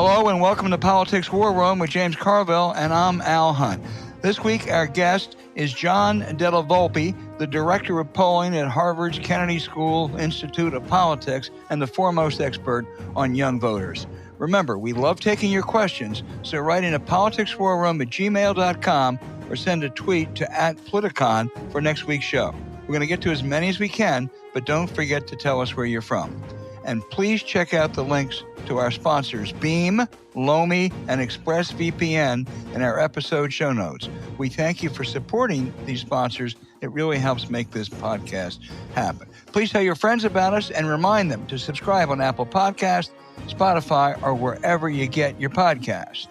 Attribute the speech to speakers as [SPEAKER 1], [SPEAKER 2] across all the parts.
[SPEAKER 1] Hello and welcome to Politics War Room with James Carville, and I'm Al Hunt. This week, our guest is John Della Volpe, the Director of Polling at Harvard's Kennedy School Institute of Politics and the foremost expert on young voters. Remember, we love taking your questions, so write in to politicswarroom@gmail.com or send a tweet to @Politicon for next week's show. We're going to get to as many as we can, but don't forget to tell us where you're from. And please check out the links to our sponsors, Beam, Lomi, and ExpressVPN in our episode show notes. We thank you for supporting these sponsors. It really helps make this podcast happen. Please tell your friends about us and remind them to subscribe on Apple Podcasts, Spotify, or wherever you get your podcast.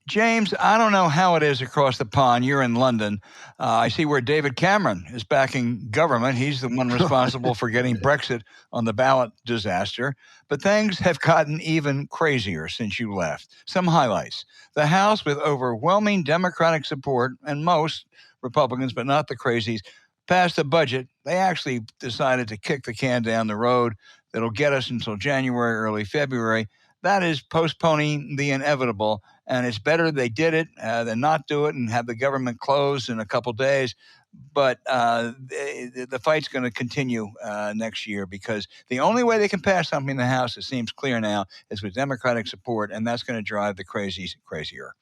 [SPEAKER 1] James, I don't know how it is across the pond. You're in London. I see where David Cameron is backing government. He's the one responsible for getting Brexit on the ballot disaster. But things have gotten even crazier since you left. Some highlights. The House, with overwhelming Democratic support, and most Republicans, but not the crazies, passed a budget. They actually decided to kick the can down the road that'll get us until January, early February. That is postponing the inevitable, and it's better they did it than not do it and have the government closed in a couple days. But the fight's going to continue next year, because the only way they can pass something in the House, it seems clear now, is with Democratic support, and that's going to drive the crazies crazier.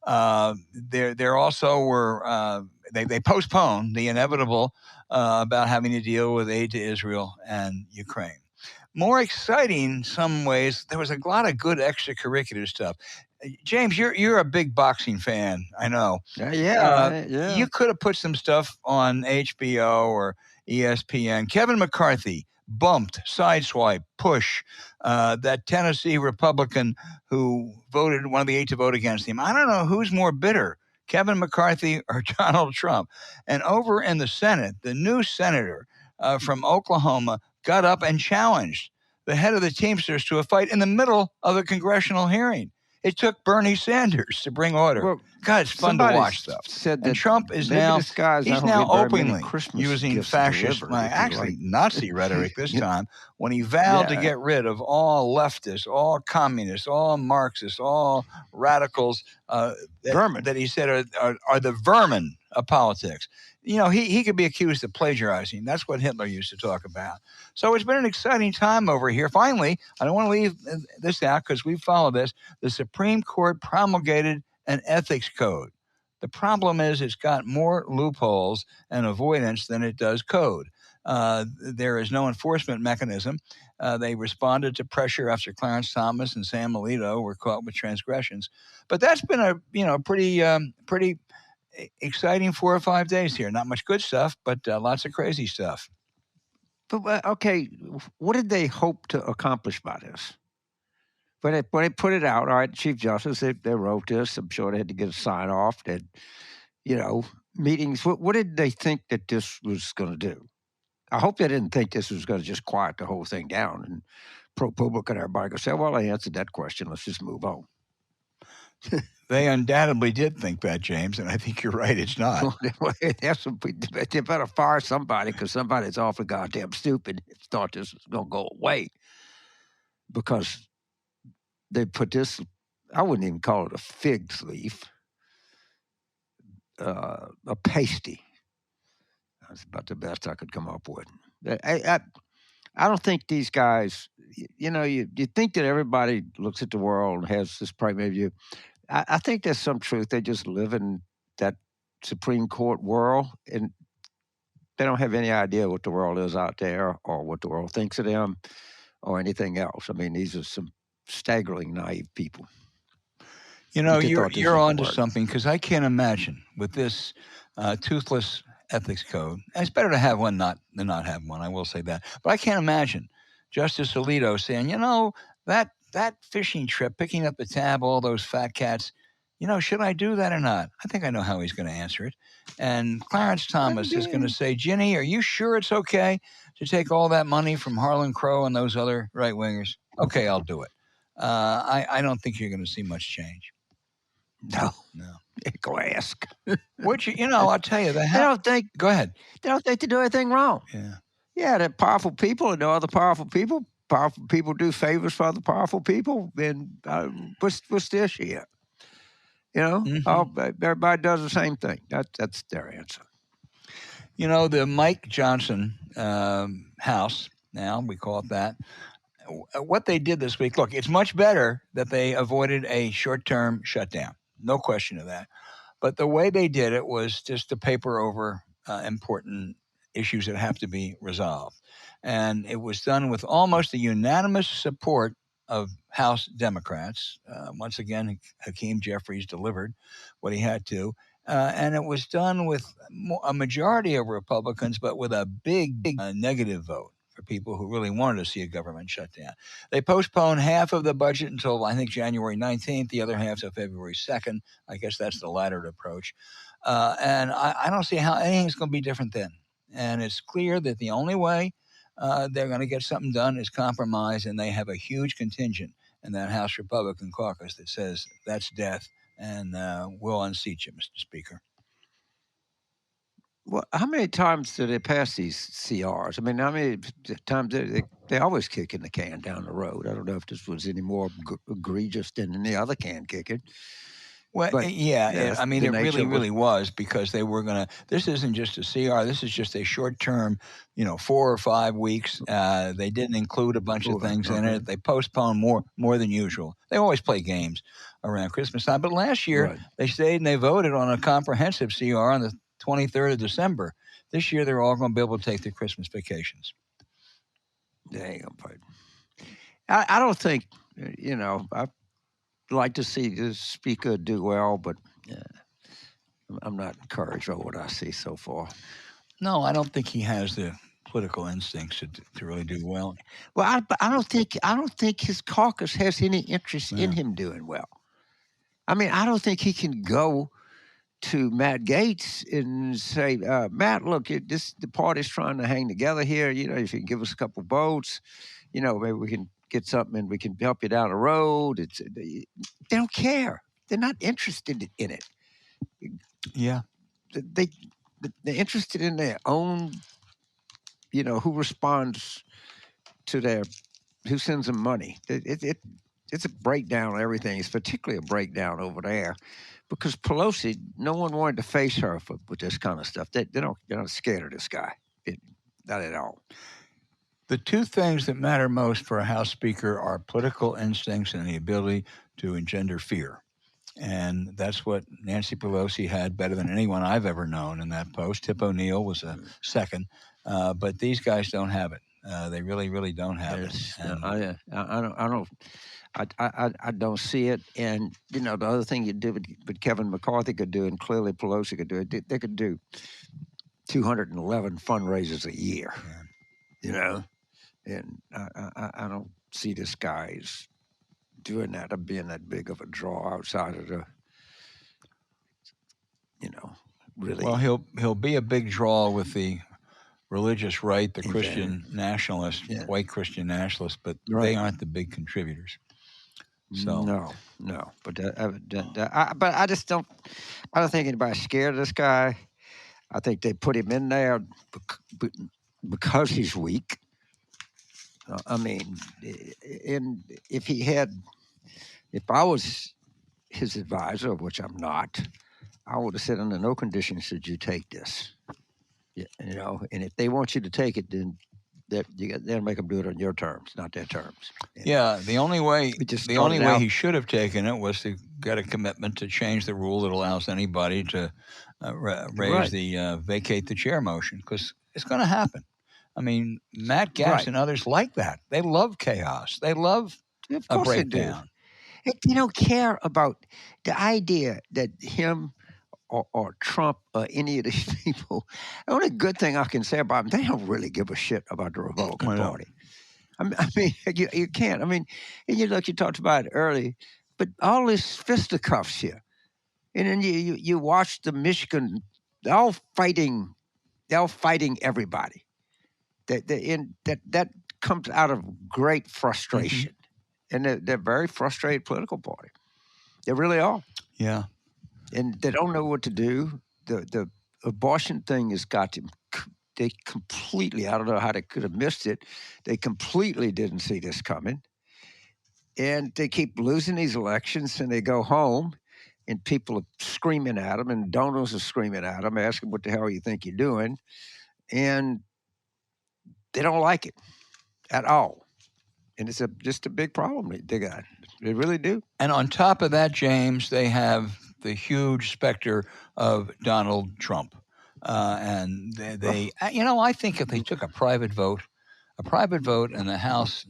[SPEAKER 1] There also were they postponed the inevitable about having to deal with aid to Israel and Ukraine. More exciting in some ways, there was a lot of good extracurricular stuff. James, you're a big boxing fan, I know.
[SPEAKER 2] Yeah.
[SPEAKER 1] You could have put some stuff on HBO or ESPN. Kevin McCarthy bumped, sideswipe, push that Tennessee Republican who voted, one of the 8 to vote against him. I don't know who's more bitter, Kevin McCarthy or Donald Trump. And over in the Senate, the new senator from Oklahoma got up and challenged the head of the Teamsters to a fight in the middle of a congressional hearing. It took Bernie Sanders to bring order.
[SPEAKER 2] Well,
[SPEAKER 1] God, it's fun to watch stuff.
[SPEAKER 2] Said
[SPEAKER 1] and
[SPEAKER 2] that
[SPEAKER 1] Trump is
[SPEAKER 2] maybe
[SPEAKER 1] now,
[SPEAKER 2] this guy's
[SPEAKER 1] he's now openly
[SPEAKER 2] Christmas
[SPEAKER 1] using fascist, actually Nazi rhetoric this time, when he vowed to get rid of all leftists, all communists, all Marxists, all radicals that he said are the vermin of politics. You know, he could be accused of plagiarizing. That's what Hitler used to talk about. So it's been an exciting time over here. Finally, I don't want to leave this out because we follow this. The Supreme Court promulgated an ethics code. The problem is it's got more loopholes and avoidance than it does code. There is no enforcement mechanism. They responded to pressure after Clarence Thomas and Sam Alito were caught with transgressions. But that's been a pretty exciting 4 or 5 days here. Not much good stuff, but lots of crazy stuff.
[SPEAKER 2] But okay, what did they hope to accomplish by this? When they put it out, all right, Chief Justice, they wrote this. I'm sure they had to get a sign off. That meetings. What did they think that this was going to do? I hope they didn't think this was going to just quiet the whole thing down and ProPublica and everybody go say, "Well, I answered that question. Let's just move on."
[SPEAKER 1] They undoubtedly did think that, James, and I think you're right. It's not.
[SPEAKER 2] They better fire somebody, because somebody's awfully goddamn stupid and thought this was going to go away. Because they put this, I wouldn't even call it a fig leaf, a pasty. That's about the best I could come up with. I don't think these guys, you think that everybody looks at the world and has this primary view. I think there's some truth. They just live in that Supreme Court world, and they don't have any idea what the world is out there or what the world thinks of them or anything else. I mean, these are some staggering naive people.
[SPEAKER 1] You're onto something, because I can't imagine with this toothless ethics code, and it's better to have one than not have one, I will say that. But I can't imagine Justice Alito saying, that fishing trip, picking up the tab, all those fat cats, should I do that or not? I think I know how he's going to answer it. And Clarence Thomas is going to say, Ginny, are you sure it's okay to take all that money from Harlan Crow and those other right-wingers? Okay, I'll do it. I don't think you're going to see much change.
[SPEAKER 2] No. Go ask.
[SPEAKER 1] Which, I'll tell you.
[SPEAKER 2] They don't think.
[SPEAKER 1] Go ahead.
[SPEAKER 2] They don't think to do anything wrong.
[SPEAKER 1] Yeah.
[SPEAKER 2] Yeah, they're powerful people, and there are other powerful people. Powerful people do favors for other powerful people, and what's the issue here? You know, everybody does the same thing. That's their answer.
[SPEAKER 1] You know, the Mike Johnson house, now we call it that, what they did this week, look, it's much better that they avoided a short-term shutdown. No question of that. But the way they did it was just to paper over important issues that have to be resolved. And it was done with almost a unanimous support of House Democrats. Once again, Hakeem Jeffries delivered what he had to. And it was done with a majority of Republicans, but with a big negative vote for people who really wanted to see a government shutdown. They postponed half of the budget until, I think, January 19th, the other half till February 2nd. I guess that's the latter approach. And I don't see how anything's going to be different then. And it's clear that the only way they're going to get something done is compromise, and they have a huge contingent in that House Republican caucus that says that's death, and we'll unseat you, Mr. Speaker.
[SPEAKER 2] Well, how many times do they pass these CRs? I mean, how many times they always kicking the can down the road? I don't know if this was any more egregious than any other can kicking.
[SPEAKER 1] Well,
[SPEAKER 2] But,
[SPEAKER 1] yeah, I mean, it
[SPEAKER 2] nature
[SPEAKER 1] really was because they were going to, this isn't just a CR, this is just a short term, 4 or 5 weeks. They didn't include a bunch of things in it. They postponed more than usual. They always play games around Christmas time. But last year, they stayed and they voted on a comprehensive CR on the 23rd of December. This year, they're all going to be able to take their Christmas vacations.
[SPEAKER 2] They ain't going to fight. I don't think, I'd like to see the speaker do well, but I'm not encouraged by what I see so far.
[SPEAKER 1] No, I don't think he has the political instincts to really do well.
[SPEAKER 2] Well, I don't think his caucus has any interest in him doing well. I mean, I don't think he can go to Matt Gaetz and say, Matt, look, the party's trying to hang together here. If you can give us a couple votes, maybe we can get something and we can help you down the road. They don't care. They're not interested in it.
[SPEAKER 1] Yeah.
[SPEAKER 2] They're interested in their own, who responds to who sends them money. It's a breakdown of everything. It's particularly a breakdown over there because Pelosi, no one wanted to face her with this kind of stuff. They're not scared of this guy. Not at all.
[SPEAKER 1] The two things that matter most for a House Speaker are political instincts and the ability to engender fear. And that's what Nancy Pelosi had better than anyone I've ever known in that post. Tip O'Neill was a second. But these guys don't have it. They really, really don't have it. And
[SPEAKER 2] I don't see it. And, the other thing you do, but Kevin McCarthy could do, and clearly Pelosi could do it, they could do 211 fundraisers a year, And I don't see this guy's doing that or being that big of a draw outside of the, really.
[SPEAKER 1] Well, he'll be a big draw with the religious right, the Christian nationalists, white Christian nationalists, but they aren't the big contributors. So
[SPEAKER 2] no, but I just don't. I don't think anybody's scared of this guy. I think they put him in there because he's weak. I mean, and if I was his advisor, which I'm not, I would have said under no conditions should you take this. And if they want you to take it, then they'll make them do it on your terms, not their terms.
[SPEAKER 1] The only way he should have taken it was to get a commitment to change the rule that allows anybody to raise the vacate the chair motion, because it's going to happen. I mean, Matt Gaetz and others like that. They love chaos. They love a breakdown.
[SPEAKER 2] They don't care about the idea that him or Trump or any of these people. The only good thing I can say about them, they don't really give a shit about the Republican Party. I mean, you can't. I mean, and you talked about it early, but all this fisticuffs here, and then you watch the Michigan, they're all fighting everybody. That comes out of great frustration, and they're a very frustrated political party. They really are.
[SPEAKER 1] Yeah.
[SPEAKER 2] And they don't know what to do. The abortion thing has got them. they completely, I don't know how they could have missed it. They completely didn't see this coming. And they keep losing these elections, and they go home, and people are screaming at them, and donors are screaming at them, asking, what the hell you think you're doing? And they don't like it at all. And it's just a big problem they got. They really do.
[SPEAKER 1] And on top of that, James, they have the huge specter of Donald Trump. And they I think if they took a private vote in the House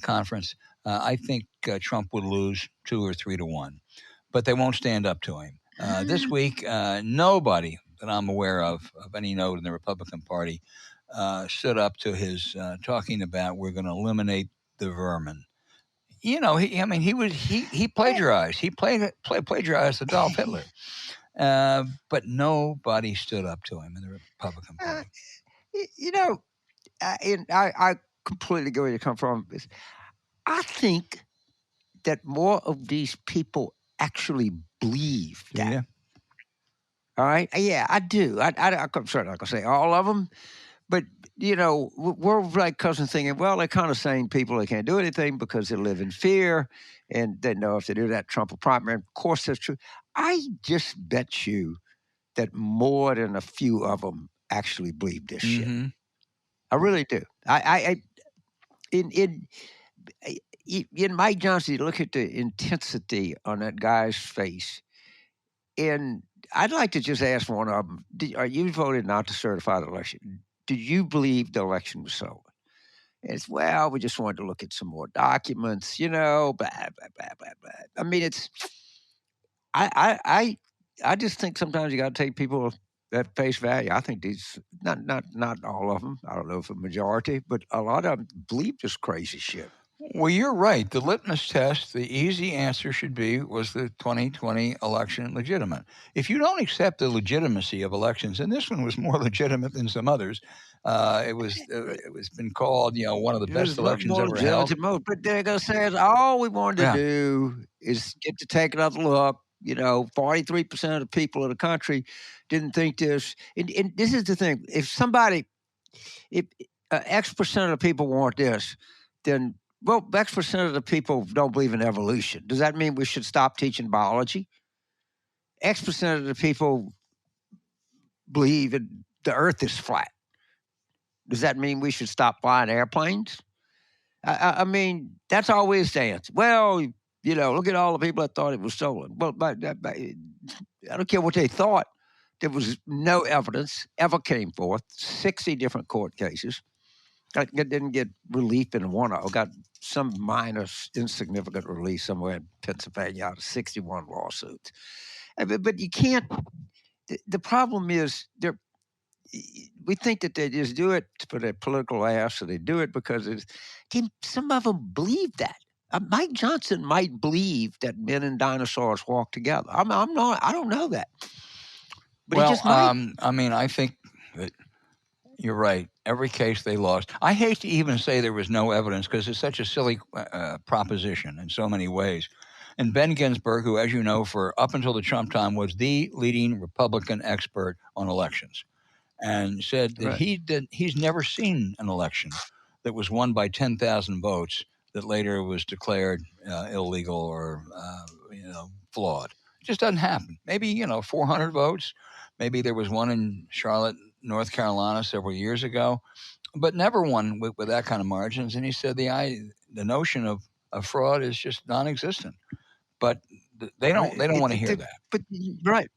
[SPEAKER 1] conference, I think Trump would lose 2 or 3 to 1. But they won't stand up to him. This week, nobody that I'm aware of any note in the Republican Party, stood up to his talking about we're going to eliminate the vermin. He plagiarized. He plagiarized Adolf Hitler. But nobody stood up to him in the Republican Party.
[SPEAKER 2] I completely get where you come from. I think that more of these people actually believe that.
[SPEAKER 1] Yeah.
[SPEAKER 2] All right. Yeah, I do. I'm certainly not going to say all of them, but we're like cousins thinking, well, they're kind of saying people they can't do anything because they live in fear, and they know if they do that, Trump will primary. Of course, that's true. I just bet you that more than a few of them actually believe this shit. I really do. In Mike Johnson, you look at the intensity on that guy's face, and I'd like to just ask one of them: you voted not to certify the election? Did you believe the election was stolen? And it's, well, we just wanted to look at some more documents, blah, blah, blah, blah, blah. I mean, I just think sometimes you got to take people at face value. I think these, not all of them. I don't know if a majority, but a lot of them believe this crazy shit.
[SPEAKER 1] Well, you're right. The litmus test, the easy answer should be, was the 2020 election legitimate? If you don't accept the legitimacy of elections, and this one was more legitimate than some others, it was been called, one of the best elections ever held.
[SPEAKER 2] But they're going to say all we wanted to do is get to take another look. 43% of the people of the country didn't think this. And this is the thing: if X% of the people want this, then X% of the people don't believe in evolution. Does that mean we should stop teaching biology? X% of the people believe the Earth is flat. Does that mean we should stop flying airplanes? I mean, that's always the answer. Well, look at all the people that thought it was stolen. Well, I don't care what they thought. There was no evidence ever came forth. 60 different court cases. I didn't get relief in one. I got some minor, insignificant relief somewhere in Pennsylvania out of 61 lawsuits. But you can't. The problem is we think that they just do it for their political ass, or they do it because some of them believe that. Mike Johnson might believe that men and dinosaurs walk together. I don't know that. But he just might.
[SPEAKER 1] I think that you're right. Every case they lost. I hate to even say there was no evidence because it's such a silly proposition in so many ways. And Ben Ginsburg, who, as you know, for up until the Trump time was the leading Republican expert on elections, and said that he's never seen an election that was won by 10,000 votes that later was declared illegal or flawed. It just doesn't happen. Maybe 400 votes. Maybe there was one in Charlotte, North Carolina, several years ago, but never one with that kind of margins. And he said the notion of fraud is just non-existent. But they don't want to hear that.
[SPEAKER 2] But right.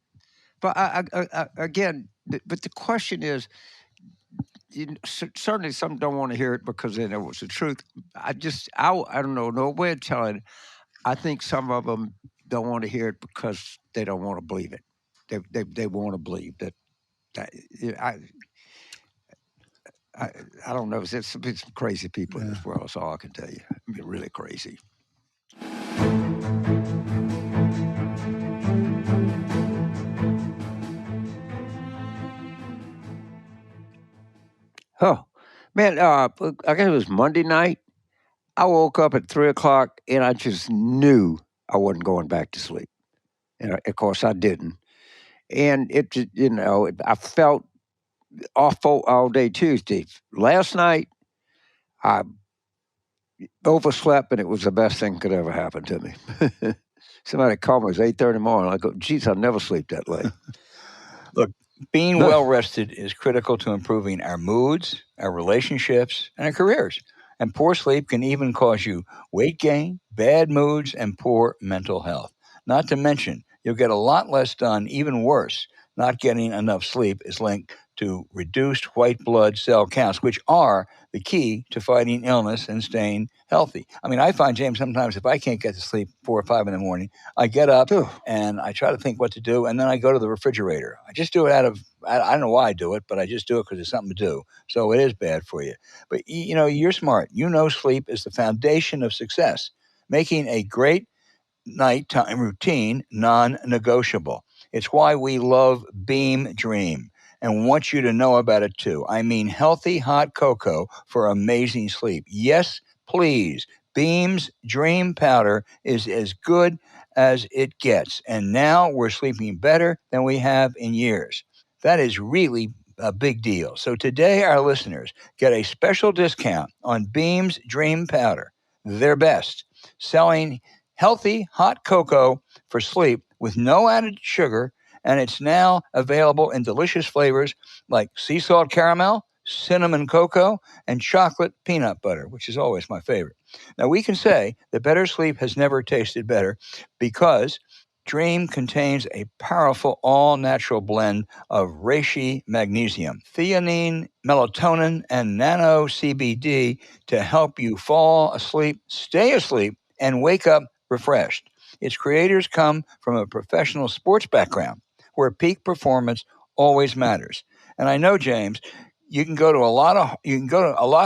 [SPEAKER 2] But again, but the question is, certainly some don't want to hear it because they know it's the truth. I don't know no way of telling. I think some of them don't want to hear it because they don't want to believe it. They want to believe that. I don't know. It's some crazy people in this world. That's all I can tell you. I mean, really crazy. Oh, man, I guess it was Monday night. I woke up at 3 o'clock and I just knew I wasn't going back to sleep. And of course I didn't. And I felt off all day Tuesday. Last night, I overslept, and it was the best thing could ever happen to me. Somebody called me. It was 8:30 in the morning. I go, geez, I'll never sleep that late.
[SPEAKER 1] Look, being
[SPEAKER 2] No.
[SPEAKER 1] well rested is critical to improving our moods, our relationships, and our careers. And poor sleep can even cause you weight gain, bad moods, and poor mental health. Not to mention, you'll get a lot less done. Even worse, not getting enough sleep is linked to reduced white blood cell counts, which are the key to fighting illness and staying healthy. I mean, I find, James, sometimes if I can't get to sleep 4 or 5 in the morning, I get up and I try to think what to do, and then I go to the refrigerator. I just do it I don't know why I do it, but I just do it because it's something to do. So it is bad for you. But, you're smart. Sleep is the foundation of success, making a great nighttime routine non-negotiable. It's why we love Beam Dream and want you to know about it too. I mean, healthy hot cocoa for amazing sleep. Yes, please. Beam's Dream Powder is as good as it gets. And now we're sleeping better than we have in years. That is really a big deal. So today, our listeners get a special discount on Beam's Dream Powder, their best, selling healthy hot cocoa for sleep with no added sugar, and it's now available in delicious flavors like sea salt caramel, cinnamon cocoa, and chocolate peanut butter, which is always my favorite. Now, we can say that better sleep has never tasted better because Dream contains a powerful all-natural blend of reishi magnesium, theanine, melatonin, and nano CBD to help you fall asleep, stay asleep, and wake up refreshed. Its creators come from a professional sports background where peak performance always matters. And I know, James, you can go to a lot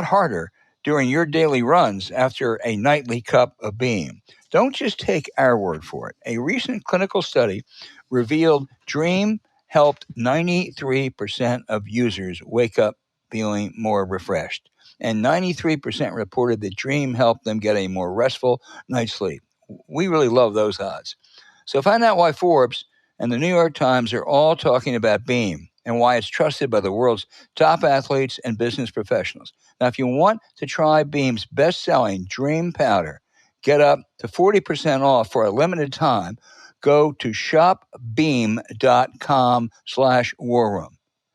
[SPEAKER 1] harder during your daily runs after a nightly cup of Beam. Don't just take our word for it. A recent clinical study revealed Dream helped 93% of users wake up feeling more refreshed. And 93% reported that Dream helped them get a more restful night's sleep. We really love those odds. So find out why Forbes and the New York Times are all talking about Beam and why it's trusted by the world's top athletes and business professionals. Now, if you want to try Beam's best-selling Dream Powder, get up to 40% off for a limited time. Go to shopbeam.com/warroom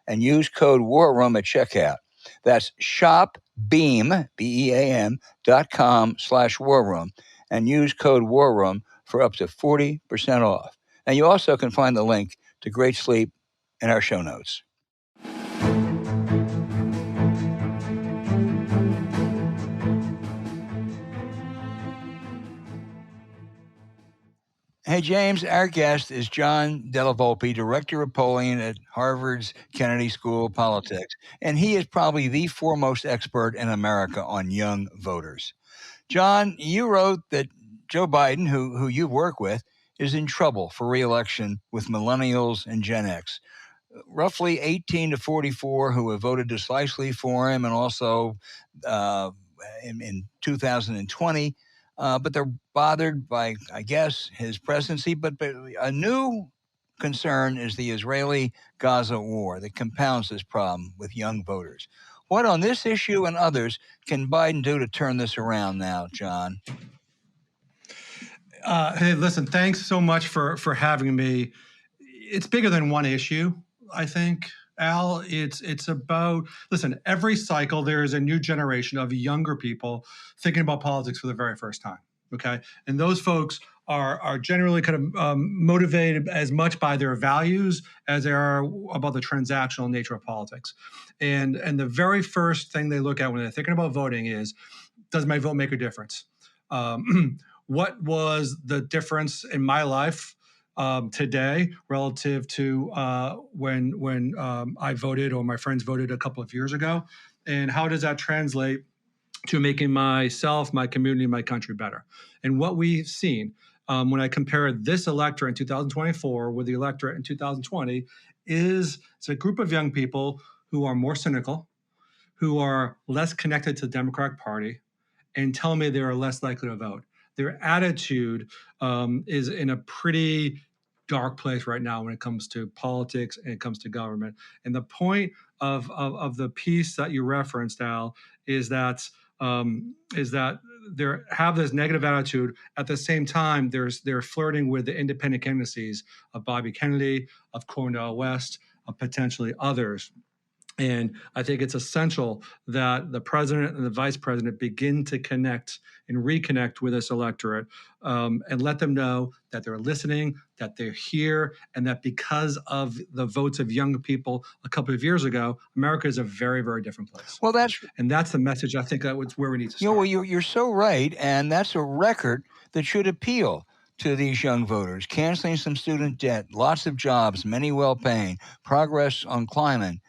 [SPEAKER 1] and use code warroom at checkout. That's shopbeam, BEAM.com/warroom and use code warroom for up to 40% off. And you also can find the link to Great Sleep in our show notes. Hey, James, our guest is John Della Volpe, Director of Polling at Harvard's Kennedy School of Politics, and he is probably the foremost expert in America on young voters. John, you wrote that Joe Biden, who you work with, is in trouble for re-election with millennials and Gen X, roughly 18 to 44 who have voted decisively for him, and also in 2020. But they're bothered by, I guess, his presidency. But a new concern is the Israeli-Gaza war that compounds this problem with young voters. What on this issue and others can Biden do to turn this around now, John?
[SPEAKER 3] Hey, listen, thanks so much for having me. It's bigger than one issue, I think, Al. It's about, listen, every cycle there is a new generation of younger people thinking about politics for the very first time, okay? And those folks are generally kind of motivated as much by their values as they are about the transactional nature of politics. And the very first thing they look at when they're thinking about voting is, does my vote make a difference? What was the difference in my life today relative to when I voted or my friends voted a couple of years ago? And how does that translate to making myself, my community, my country better? And what we've seen when I compare this electorate in 2024 with the electorate in 2020 is it's a group of young people who are more cynical, who are less connected to the Democratic Party, and tell me they are less likely to vote. Their attitude is in a pretty dark place right now when it comes to politics and it comes to government. And the point of the piece that you referenced, Al, is that they have this negative attitude. At the same time, they're flirting with the independent candidacies of Bobby Kennedy, of Cornel West, of potentially others. And I think it's essential that the president and the vice president begin to connect and reconnect with this electorate, and let them know that they're listening, that they're here, and that because of the votes of young people a couple of years ago, America is a very, very different place.
[SPEAKER 1] Well, that's
[SPEAKER 3] the message. I think that's where we need to start.
[SPEAKER 1] Well, you're so right, and that's a record that should appeal to these young voters. Canceling some student debt, lots of jobs, many well-paying, progress on climate.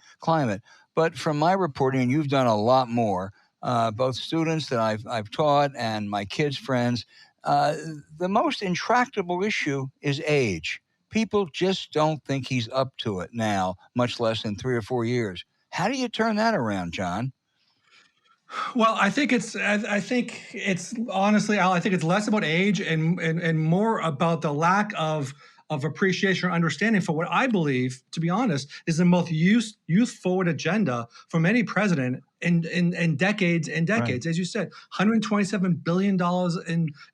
[SPEAKER 1] But from my reporting, and you've done a lot more, both students that I've taught and my kids' friends, the most intractable issue is age. People just don't think he's up to it now, much less in 3 or 4 years. How do you turn that around, John?
[SPEAKER 3] Well, I think it's honestly, Al, I think it's less about age and more about the lack of appreciation or understanding for what I believe, to be honest, is the most youth forward agenda from any president in decades and decades. Right. As you said, $127 billion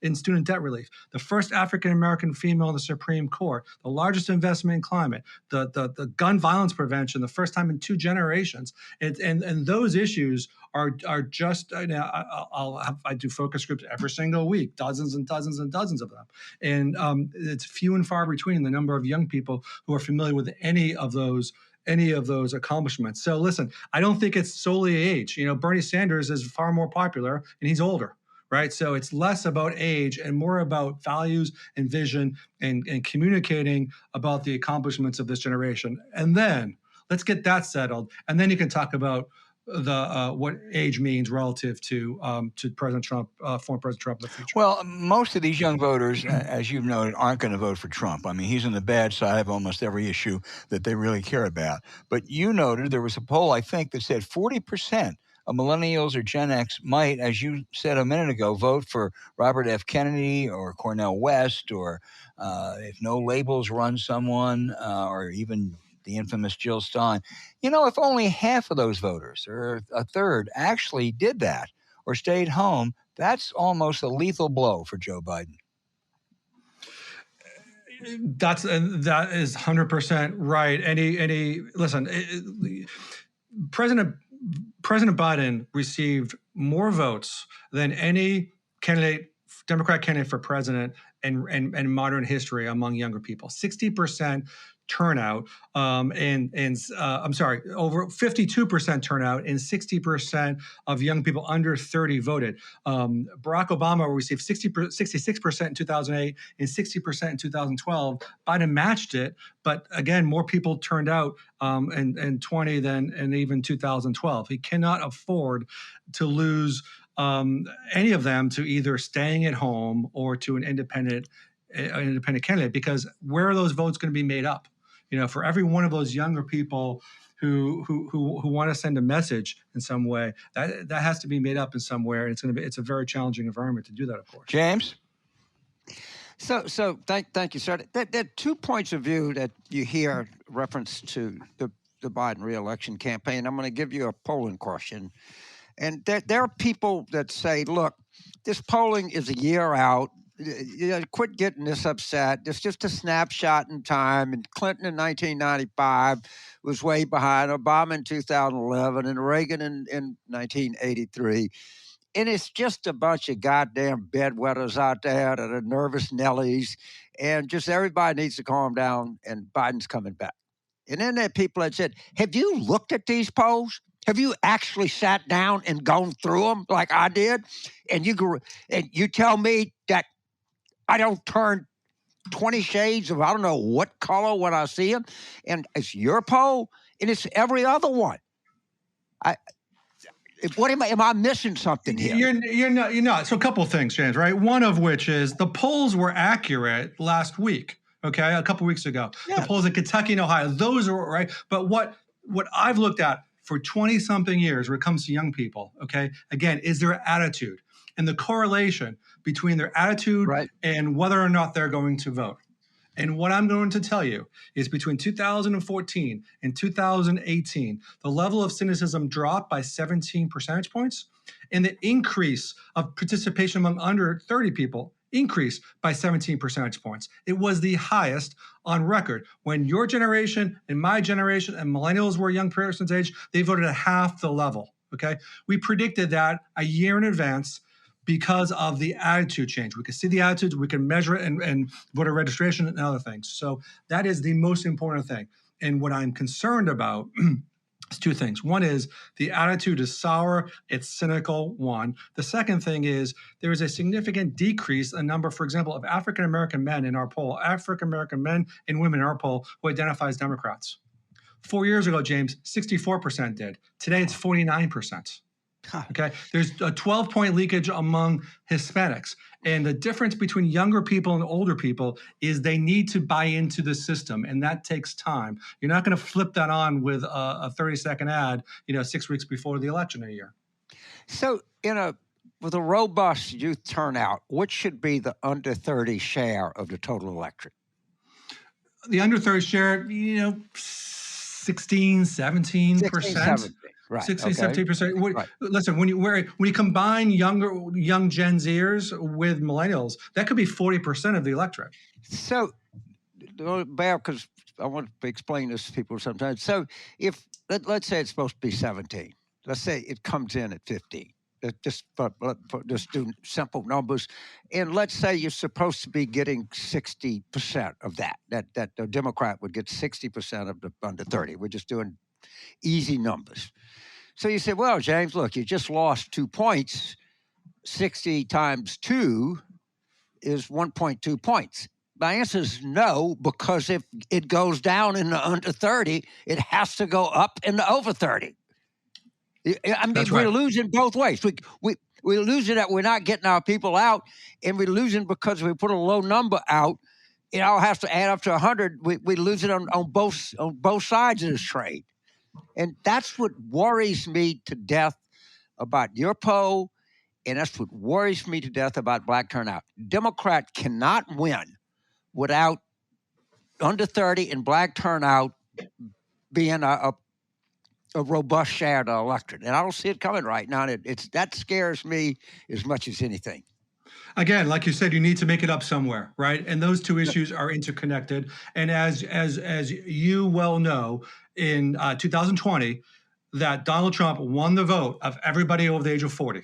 [SPEAKER 3] in student debt relief, the first African-American female in the Supreme Court, the largest investment in climate, the gun violence prevention, the first time in 2 generations. And those issues are just, I do focus groups every single week, dozens and dozens and dozens of them. And it's few and far between the number of young people who are familiar with any of those accomplishments. So listen, I don't think it's solely age. Bernie Sanders is far more popular and he's older, right? So it's less about age and more about values and vision and communicating about the accomplishments of this generation. And then let's get that settled. And then you can talk about what age means relative to President Trump, former President Trump in the future.
[SPEAKER 1] Well, most of these young voters, as you've noted, aren't going to vote for Trump. I mean, he's on the bad side of almost every issue that they really care about. But you noted there was a poll, I think, that said 40% of millennials or Gen X might, as you said a minute ago, vote for Robert F. Kennedy or Cornel West, or if no labels run someone, or even the infamous Jill Stein. If only half of those voters, or a third, actually did that or stayed home, that's almost a lethal blow for Joe Biden.
[SPEAKER 3] That is 100% right. Listen, President Biden received more votes than any Democrat candidate for president in modern history among younger people. 60% turnout, over 52% turnout, and 60% of young people under 30 voted. Barack Obama received 66% in 2008 and 60% in 2012. Biden matched it, but again, more people turned out in 20 than in even 2012. He cannot afford to lose any of them to either staying at home or to an independent candidate, because where are those votes going to be made up? For every one of those younger people who want to send a message in some way, that has to be made up in some way. It's a very challenging environment to do that, of course.
[SPEAKER 1] James?
[SPEAKER 2] So thank you, sir. There are 2 points of view that you hear reference to the Biden re-election campaign. I'm going to give you a polling question. And there are people that say, look, this polling is a year out. Quit getting this upset. It's just a snapshot in time. And Clinton in 1995 was way behind, Obama in 2011, and Reagan in 1983. And it's just a bunch of goddamn bedwetters out there that are nervous Nellies. And just everybody needs to calm down, and Biden's coming back. And then there are people that said, have you looked at these polls? Have you actually sat down and gone through them like I did? And you tell me that I don't turn 20 shades of I don't know what color when I see them, and it's your poll, and it's every other one. Am I missing something here?
[SPEAKER 3] You're not. So a couple of things, James. Right. One of which is the polls were accurate last week. Okay, a couple of weeks ago, yeah. The polls in Kentucky and Ohio, those are right. But what I've looked at for 20-something years, when it comes to young people, okay, again, is their attitude and the correlation between their attitude and whether or not they're going to vote. And what I'm going to tell you is between 2014 and 2018, the level of cynicism dropped by 17 percentage points, and the increase of participation among under 30 people increased by 17 percentage points. It was the highest on record. When your generation and my generation and millennials were a young person's age, they voted at half the level, okay? We predicted that a year in advance because of the attitude change. We can see the attitudes, we can measure it and voter registration and other things. So that is the most important thing. And what I'm concerned about is two things. One is the attitude is sour, it's cynical, one. The second thing is there is a significant decrease in number, for example, of African-American men in our poll, African-American men and women in our poll who identify as Democrats. 4 years ago, James, 64% did. Today, it's 49%. Okay, there's a 12-point leakage among Hispanics. And the difference between younger people and older people is they need to buy into the system, and that takes time. You're not going to flip that on with a 30-second ad, 6 weeks before the election in a year.
[SPEAKER 2] So with a robust youth turnout, what should be the under 30 share of the total electorate?
[SPEAKER 3] The under 30 share, 16, 17%.
[SPEAKER 2] Right.
[SPEAKER 3] 16,
[SPEAKER 2] okay.
[SPEAKER 3] 17%.
[SPEAKER 2] Right.
[SPEAKER 3] Listen, when you combine young Gen Zers with millennials, that could be 40% of the electorate.
[SPEAKER 2] So, because I want to explain this to people sometimes. So, if let's say it's supposed to be 17, let's say it comes in at 15. Just do simple numbers, and let's say you're supposed to be getting 60% of that the Democrat would get 60% of the under 30. We're just doing easy numbers. So you say, well, James, look, you just lost 2 points. 60 times 2 is 1.2 points. My answer is no, because if it goes down in the under 30, it has to go up in the over 30. I mean,
[SPEAKER 3] That's
[SPEAKER 2] we're
[SPEAKER 3] right.
[SPEAKER 2] losing both ways. We're losing that we're not getting our people out, and we're losing because we put a low number out. It all has to add up to 100. We lose it on both sides of this trade. And that's what worries me to death about your poll, and that's what worries me to death about black turnout. Democrat cannot win without under 30 and black turnout being a robust share of the electorate. And I don't see it coming right now. That scares me as much as anything.
[SPEAKER 3] Again, like you said, you need to make it up somewhere, right? And those two issues are interconnected. And as you well know, in 2020, that Donald Trump won the vote of everybody over the age of 40.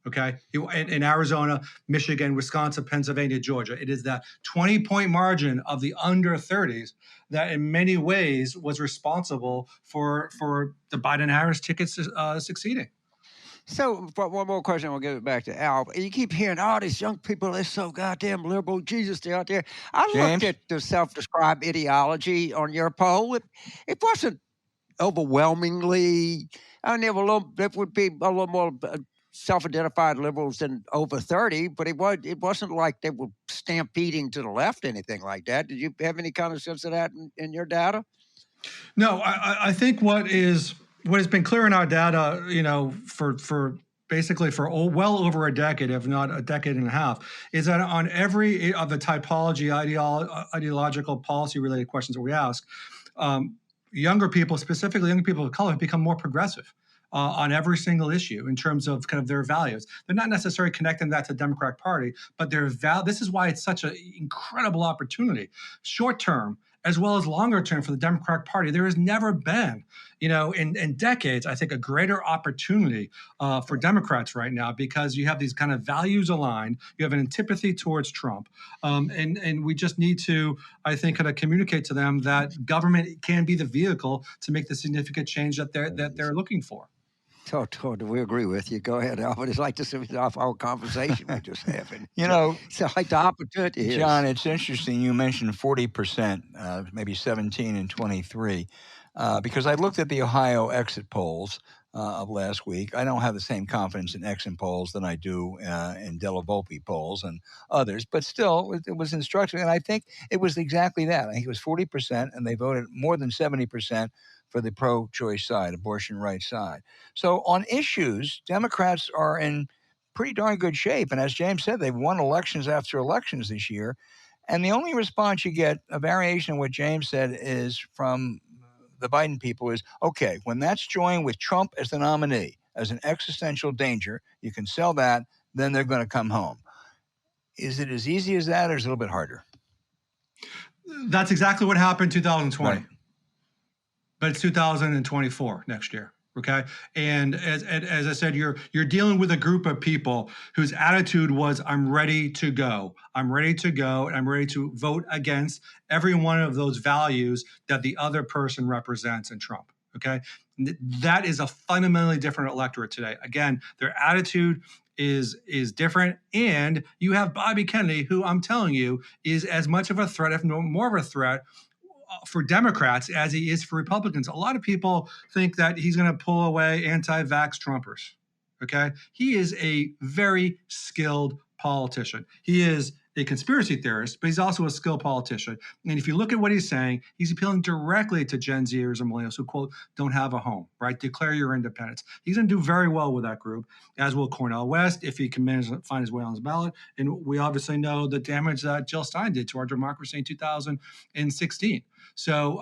[SPEAKER 3] Okay, in Arizona, Michigan, Wisconsin, Pennsylvania, Georgia, it is that 20-point margin of the under 30s that, in many ways, was responsible for the Biden-Harris tickets succeeding.
[SPEAKER 2] So, one more question, we'll give it back to Al. You keep hearing, these young people, they're so goddamn liberal. Jesus, they're out there. I looked at the self-described ideology on your poll. It wasn't overwhelmingly, there would be a little more self-identified liberals than over 30, but it wasn't like they were stampeding to the left, anything like that. Did you have any kind of sense of that in your data?
[SPEAKER 3] No, I think what has been clear in our data, for basically for well over a decade, if not a decade and a half, is that on every of the typology, ideological, policy-related questions that we ask, younger people, specifically young people of color, have become more progressive on every single issue in terms of kind of their values. They're not necessarily connecting that to the Democratic Party, but this is why it's such an incredible opportunity, short term as well as longer term, for the Democratic Party. There has never been, in decades, I think, a greater opportunity for Democrats right now, because you have these kind of values aligned. You have an antipathy towards Trump. And we just need to, I think, kind of communicate to them that government can be the vehicle to make the significant change that they're looking for.
[SPEAKER 2] We agree with you. Go ahead, Alvin. It's like this off our conversation we just having.
[SPEAKER 1] So
[SPEAKER 2] like the opportunity is.
[SPEAKER 1] John, it's interesting. You mentioned 40%, maybe 17 and 23, because I looked at the Ohio exit polls of last week. I don't have the same confidence in exit polls than I do in Della Volpe polls and others, but still, it was instructive. And I think it was exactly that. I think it was 40%, and they voted more than 70% for the pro-choice side, abortion rights side. So on issues, Democrats are in pretty darn good shape. And as James said, they've won elections after elections this year. And the only response you get, a variation of what James said, is from the Biden people is, okay, when that's joined with Trump as the nominee, as an existential danger, you can sell that, then they're going to come home. Is it as easy as that, or is it a little bit harder?
[SPEAKER 3] That's exactly what happened in 2020.
[SPEAKER 1] Right.
[SPEAKER 3] But it's 2024 next year. Okay. And as I said, you're dealing with a group of people whose attitude was, I'm ready to go. I'm ready to go. And I'm ready to vote against every one of those values that the other person represents in Trump. Okay. That is a fundamentally different electorate today. Again, their attitude is different. And you have Bobby Kennedy, who I'm telling you is as much of a threat, if not more of a threat, for Democrats as he is for Republicans. A lot of people think that he's going to pull away anti-vax Trumpers. Okay. He is a very skilled politician. He is a conspiracy theorist, but he's also a skilled politician. And if you look at what he's saying, he's appealing directly to Gen Zers and millennials who, quote, don't have a home, right? Declare your independence. He's going to do very well with that group, as will Cornel West, if he can manage to find his way on his ballot. And we obviously know the damage that Jill Stein did to our democracy in 2016. So,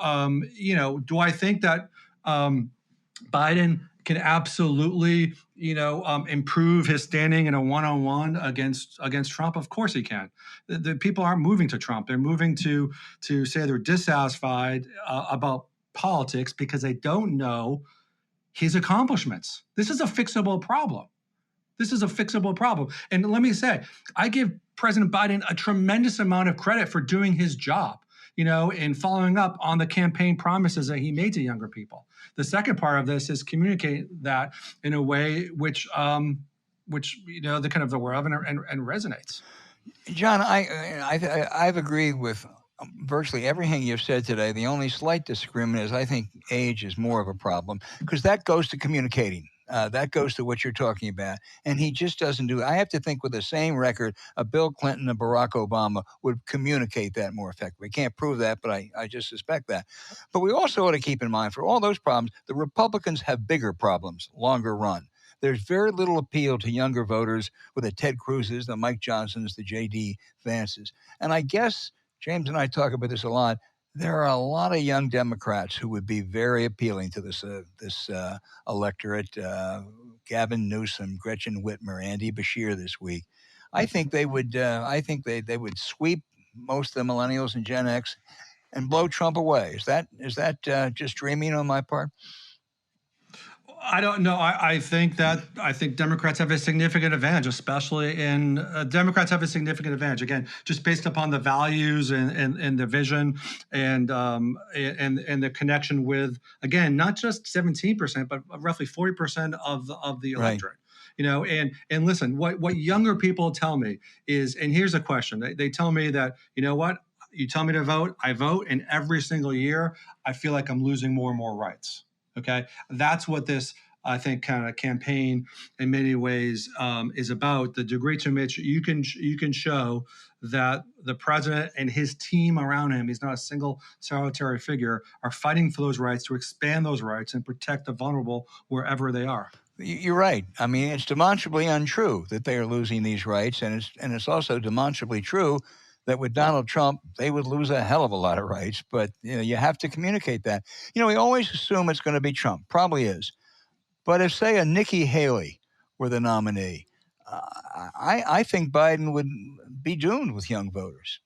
[SPEAKER 3] do I think that Biden can absolutely, improve his standing in a one-on-one against Trump? Of course he can. The people aren't moving to Trump. They're moving to say they're dissatisfied about politics because they don't know his accomplishments. This is a fixable problem. And let me say, I give President Biden a tremendous amount of credit for doing his job, and following up on the campaign promises that he made to younger people. The second part of this is communicate that in a way which the kind of the aware of and resonates.
[SPEAKER 1] John, I've agreed with virtually everything you've said today. The only slight disagreement is I think age is more of a problem because that goes to communicating. That goes to what you're talking about. And he just doesn't do it. I have to think with the same record, a Bill Clinton and Barack Obama would communicate that more effectively. Can't prove that, but I just suspect that. But we also ought to keep in mind for all those problems, the Republicans have bigger problems, longer run. There's very little appeal to younger voters with the Ted Cruz's, the Mike Johnsons, the J.D. Vances. And I guess James and I talk about this a lot. There are a lot of young Democrats who would be very appealing to this electorate. Gavin Newsom, Gretchen Whitmer, Andy Bashir this week. I think they would. I think they would sweep most of the millennials and Gen X and blow Trump away. Is that just dreaming on my part?
[SPEAKER 3] I don't know. I think Democrats have a significant advantage, especially in Democrats have a significant advantage again, just based upon the values and the vision and the connection with, again, not just 17%, but roughly 40% of the electorate. Right. And listen, what younger people tell me is, and here's a question: they tell me that, what, you tell me to vote, I vote, and every single year I feel like I'm losing more and more rights. Okay, that's what this, I think, kind of campaign in many ways is about. The degree to which you can show that the president and his team around him, he's not a single solitary figure, are fighting for those rights, to expand those rights and protect the vulnerable wherever they are.
[SPEAKER 1] You're right. I mean, it's demonstrably untrue that they are losing these rights, and it's also demonstrably true that with Donald Trump, they would lose a hell of a lot of rights. But you have to communicate that. We always assume it's going to be Trump. Probably is. But if, say, a Nikki Haley were the nominee, I think Biden would be doomed with young voters.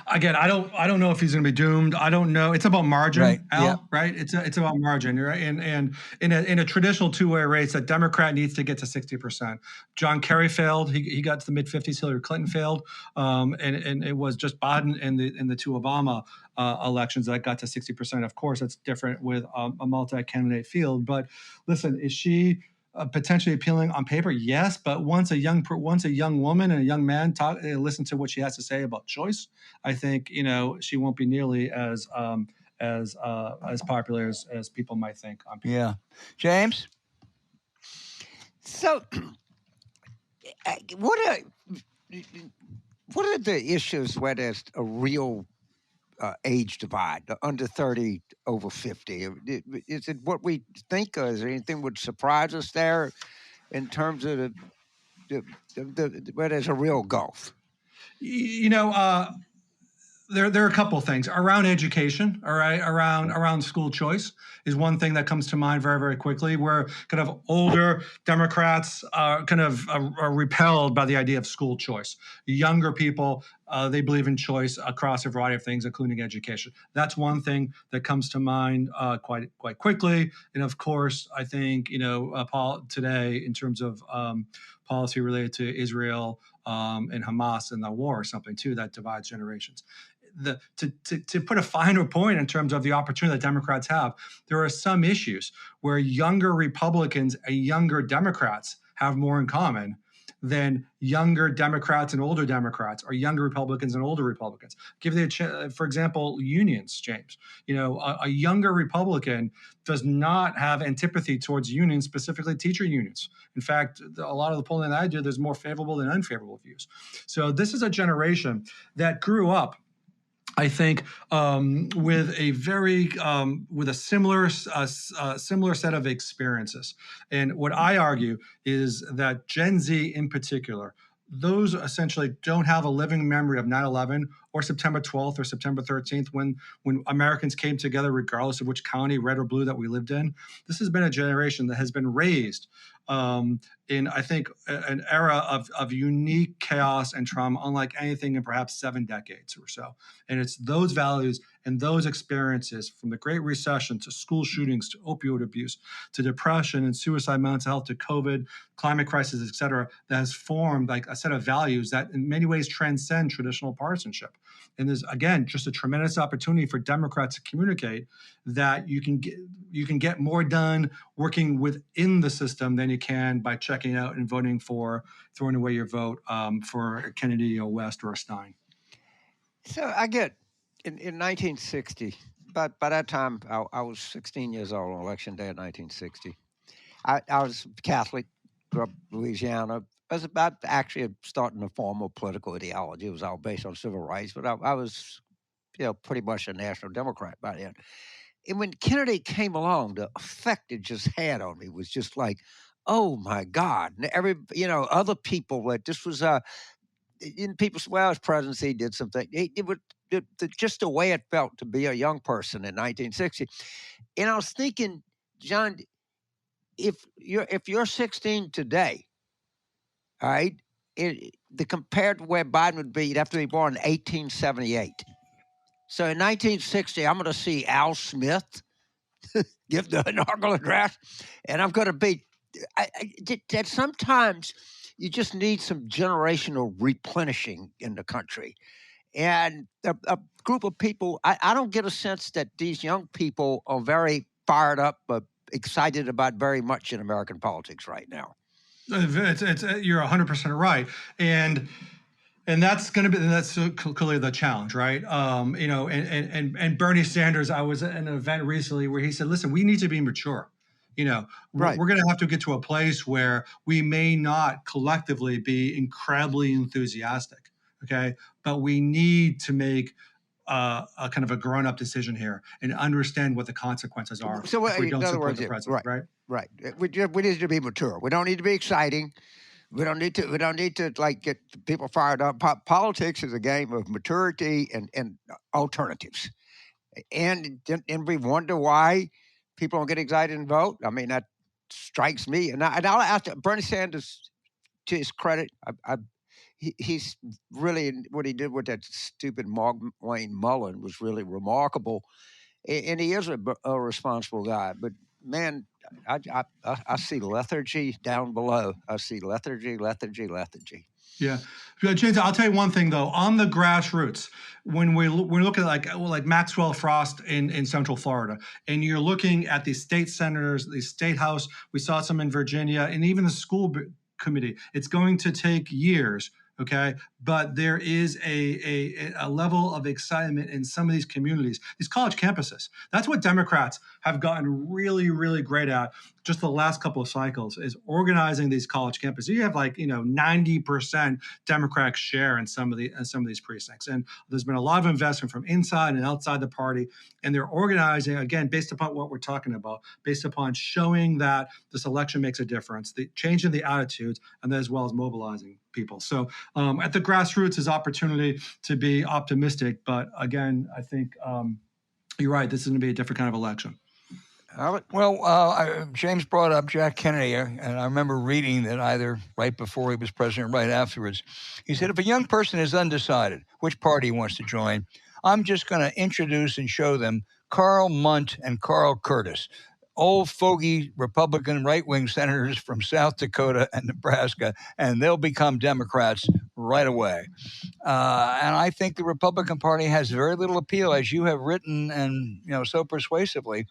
[SPEAKER 3] Again, I don't know if he's going to be doomed. I don't know. It's about margin,
[SPEAKER 1] right.
[SPEAKER 3] Al.
[SPEAKER 1] Yeah.
[SPEAKER 3] Right? It's about margin, right? And in a traditional two-way race, a Democrat needs to get to 60%. John Kerry failed. He got to the mid-50s. Hillary Clinton failed, and it was just Biden in the two Obama elections that got to 60%. Of course, that's different with a multi-candidate field. But listen, is she potentially appealing on paper? Yes, but once a young woman and a young man listen to what she has to say about choice, I think she won't be nearly as popular as people might think.
[SPEAKER 1] Yeah, James.
[SPEAKER 2] So, what are the issues where there's a real age divide, the under 30, over 50? Is it what we think, or is there anything would surprise us there in terms of the where there's a real gulf?
[SPEAKER 3] You know, there are a couple of things around education. All right, around school choice is one thing that comes to mind very, very quickly. Where kind of older Democrats are are repelled by the idea of school choice. Younger people, they believe in choice across a variety of things, including education. That's one thing that comes to mind quite quickly. And of course, I think Paul, today in terms of policy related to Israel and Hamas and the war or something too that divides generations. To put a finer point in terms of the opportunity that Democrats have, there are some issues where younger Republicans and younger Democrats have more in common than younger Democrats and older Democrats, or younger Republicans and older Republicans. Give you for example, unions, James. A younger Republican does not have antipathy towards unions, specifically teacher unions. In fact, a lot of the polling that I do, there's more favorable than unfavorable views. So this is a generation that grew up, I think, with a similar set of experiences. And what I argue is that Gen Z in particular, those essentially don't have a living memory of 9/11 or September 12th or September 13th when Americans came together, regardless of which county, red or blue, that we lived in. This has been a generation that has been raised in, I think, an era of unique chaos and trauma, unlike anything in perhaps 7 decades or so. And it's those values and those experiences, from the Great Recession to school shootings to opioid abuse to depression and suicide, mental health to COVID, climate crisis, et cetera, that has formed like a set of values that in many ways transcend traditional partisanship. And there's, again, just a tremendous opportunity for Democrats to communicate that you can get more done working within the system than you can by checking out and voting for, throwing away your vote for Kennedy or West or Stein.
[SPEAKER 2] So I get in 1960, but by that time I was 16 years old on Election Day of 1960. I was Catholic, grew up in Louisiana. I was about actually starting a formal political ideology. It was all based on civil rights, but I was, pretty much a National Democrat by then. And when Kennedy came along, the effect it just had on me was just like, oh my God! And other people, like this was people said, well, his presidency did something. It would just the way it felt to be a young person in 1960. And I was thinking, John, if you're 16 today, all right, the compared to where Biden would be, you'd have to be born in 1878. So in 1960, I'm going to see Al Smith give the inaugural address, and I'm going to be. That sometimes you just need some generational replenishing in the country. And a group of people, I don't get a sense that these young people are very fired up, excited about very much in American politics right now.
[SPEAKER 3] You're 100% right. And that's clearly the challenge, right? And Bernie Sanders, I was at an event recently where he said, listen, we need to be mature.
[SPEAKER 2] Right.
[SPEAKER 3] We're going to have to get to a place where we may not collectively be incredibly enthusiastic, okay? But we need to make a kind of a grown-up decision here and understand what the consequences are
[SPEAKER 2] so
[SPEAKER 3] if we don't support the
[SPEAKER 2] words,
[SPEAKER 3] president, right?
[SPEAKER 2] Right. We need to be mature. We don't need to be exciting. We don't need to like get people fired up. Politics is a game of maturity and alternatives. And we wonder why people don't get excited and vote. I mean, that strikes me. And I'll ask Bernie Sanders, to his credit, he's really, what he did with that stupid Mark Wayne Mullen was really remarkable. And he is a responsible guy. But man, I see lethargy down below. I see lethargy.
[SPEAKER 3] Yeah, James, I'll tell you one thing though. On the grassroots, when we look at like Maxwell Frost in Central Florida, and you're looking at the state senators, the state house, we saw some in Virginia, and even the school committee. It's going to take years. Okay, but there is a level of excitement in some of these communities, these college campuses. That's what Democrats have gotten really, really great at. just the last couple of cycles is organizing these college campuses. You have 90% Democratic share in some of these precincts, and there's been a lot of investment from inside and outside the party, and they're organizing again based upon what we're talking about, based upon showing that this election makes a difference, the changing the attitudes, and then as well as mobilizing people. So at the grassroots is opportunity to be optimistic, but again, I think you're right. This is going to be a different kind of election.
[SPEAKER 1] Well, James brought up Jack Kennedy, and I remember reading that either right before he was president or right afterwards. He said, if a young person is undecided which party he wants to join, I'm just going to introduce and show them Carl Munt and Carl Curtis, old fogey Republican right-wing senators from South Dakota and Nebraska, and they'll become Democrats right away. And I think the Republican Party has very little appeal, as you have written, and so persuasively.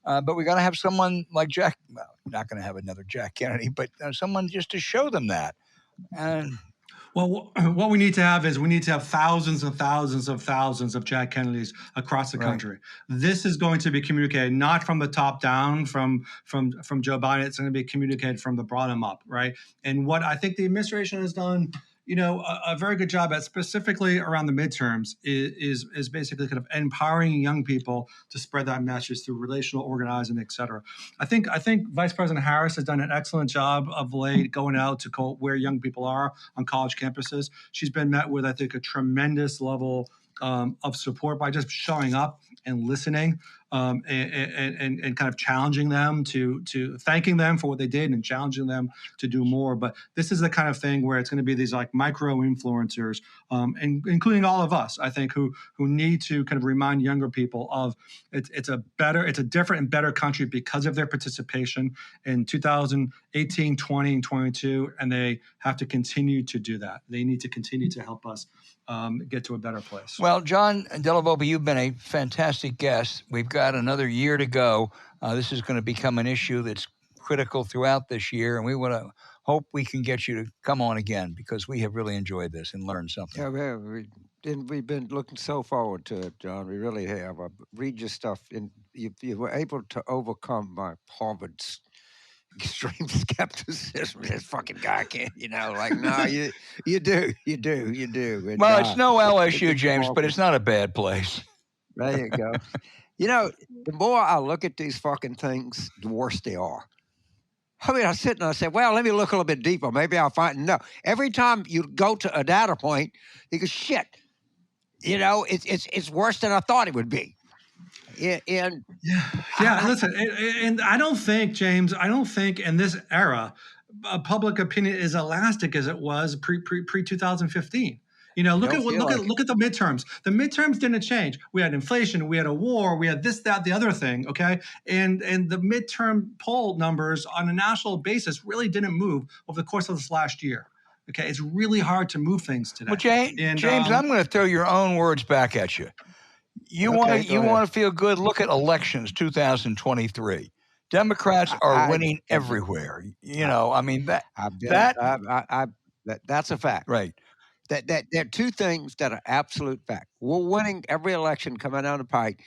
[SPEAKER 1] But we got to have someone like Jack. Well, not going to have another Jack Kennedy, but someone just to show them that. And
[SPEAKER 3] well, what we need to have is thousands and thousands of Jack Kennedys across the country. This is going to be communicated not from the top down, from Joe Biden. It's going to be communicated from the bottom up, right? And what I think the administration has done, a very good job at, specifically around the midterms, is basically kind of empowering young people to spread that message through relational organizing, et cetera. I think Vice President Harris has done an excellent job of late going out to where young people are on college campuses. She's been met with, I think, a tremendous level of support by just showing up and listening, and kind of challenging them to thanking them for what they did and challenging them to do more. But this is the kind of thing where it's going to be these like micro influencers, and including all of us, I think, who need to kind of remind younger people of it's a different and better country because of their participation in 2018, 20, and 22, and they have to continue to do that. They need to continue to help us get to a better place.
[SPEAKER 1] Well, John Della Volpe, you've been a fantastic guest. We've got another year to go. This is going to become an issue that's critical throughout this year, and we want to hope we can get you to come on again because we have really enjoyed this and learned something.
[SPEAKER 2] Yeah, we've been looking so forward to it, John. We really have. I read your stuff, and you were able to overcome my Harvard's extreme skepticism. This fucking guy can't, no, you do. And,
[SPEAKER 1] well, it's no LSU, James, but it's not a bad place.
[SPEAKER 2] There you go. The more I look at these fucking things, the worse they are. I mean, I sit and I say, well, let me look a little bit deeper. Maybe I'll find, no. Every time you go to a data point, you go, shit, it's worse than I thought it would be.
[SPEAKER 3] Listen, and I don't think, James, in this era, public opinion is elastic as it was pre 2015. Look at the midterms. The midterms didn't change. We had inflation, we had a war, we had this, that, the other thing. Okay, and the midterm poll numbers on a national basis really didn't move over the course of this last year. Okay, it's really hard to move things today.
[SPEAKER 1] Well, James, I'm going to throw your own words back at you. You want to feel good? Look at elections 2023. Democrats are winning everywhere.
[SPEAKER 2] That's a fact.
[SPEAKER 1] Right.
[SPEAKER 2] That there are two things that are absolute fact. We're winning every election coming down the pike,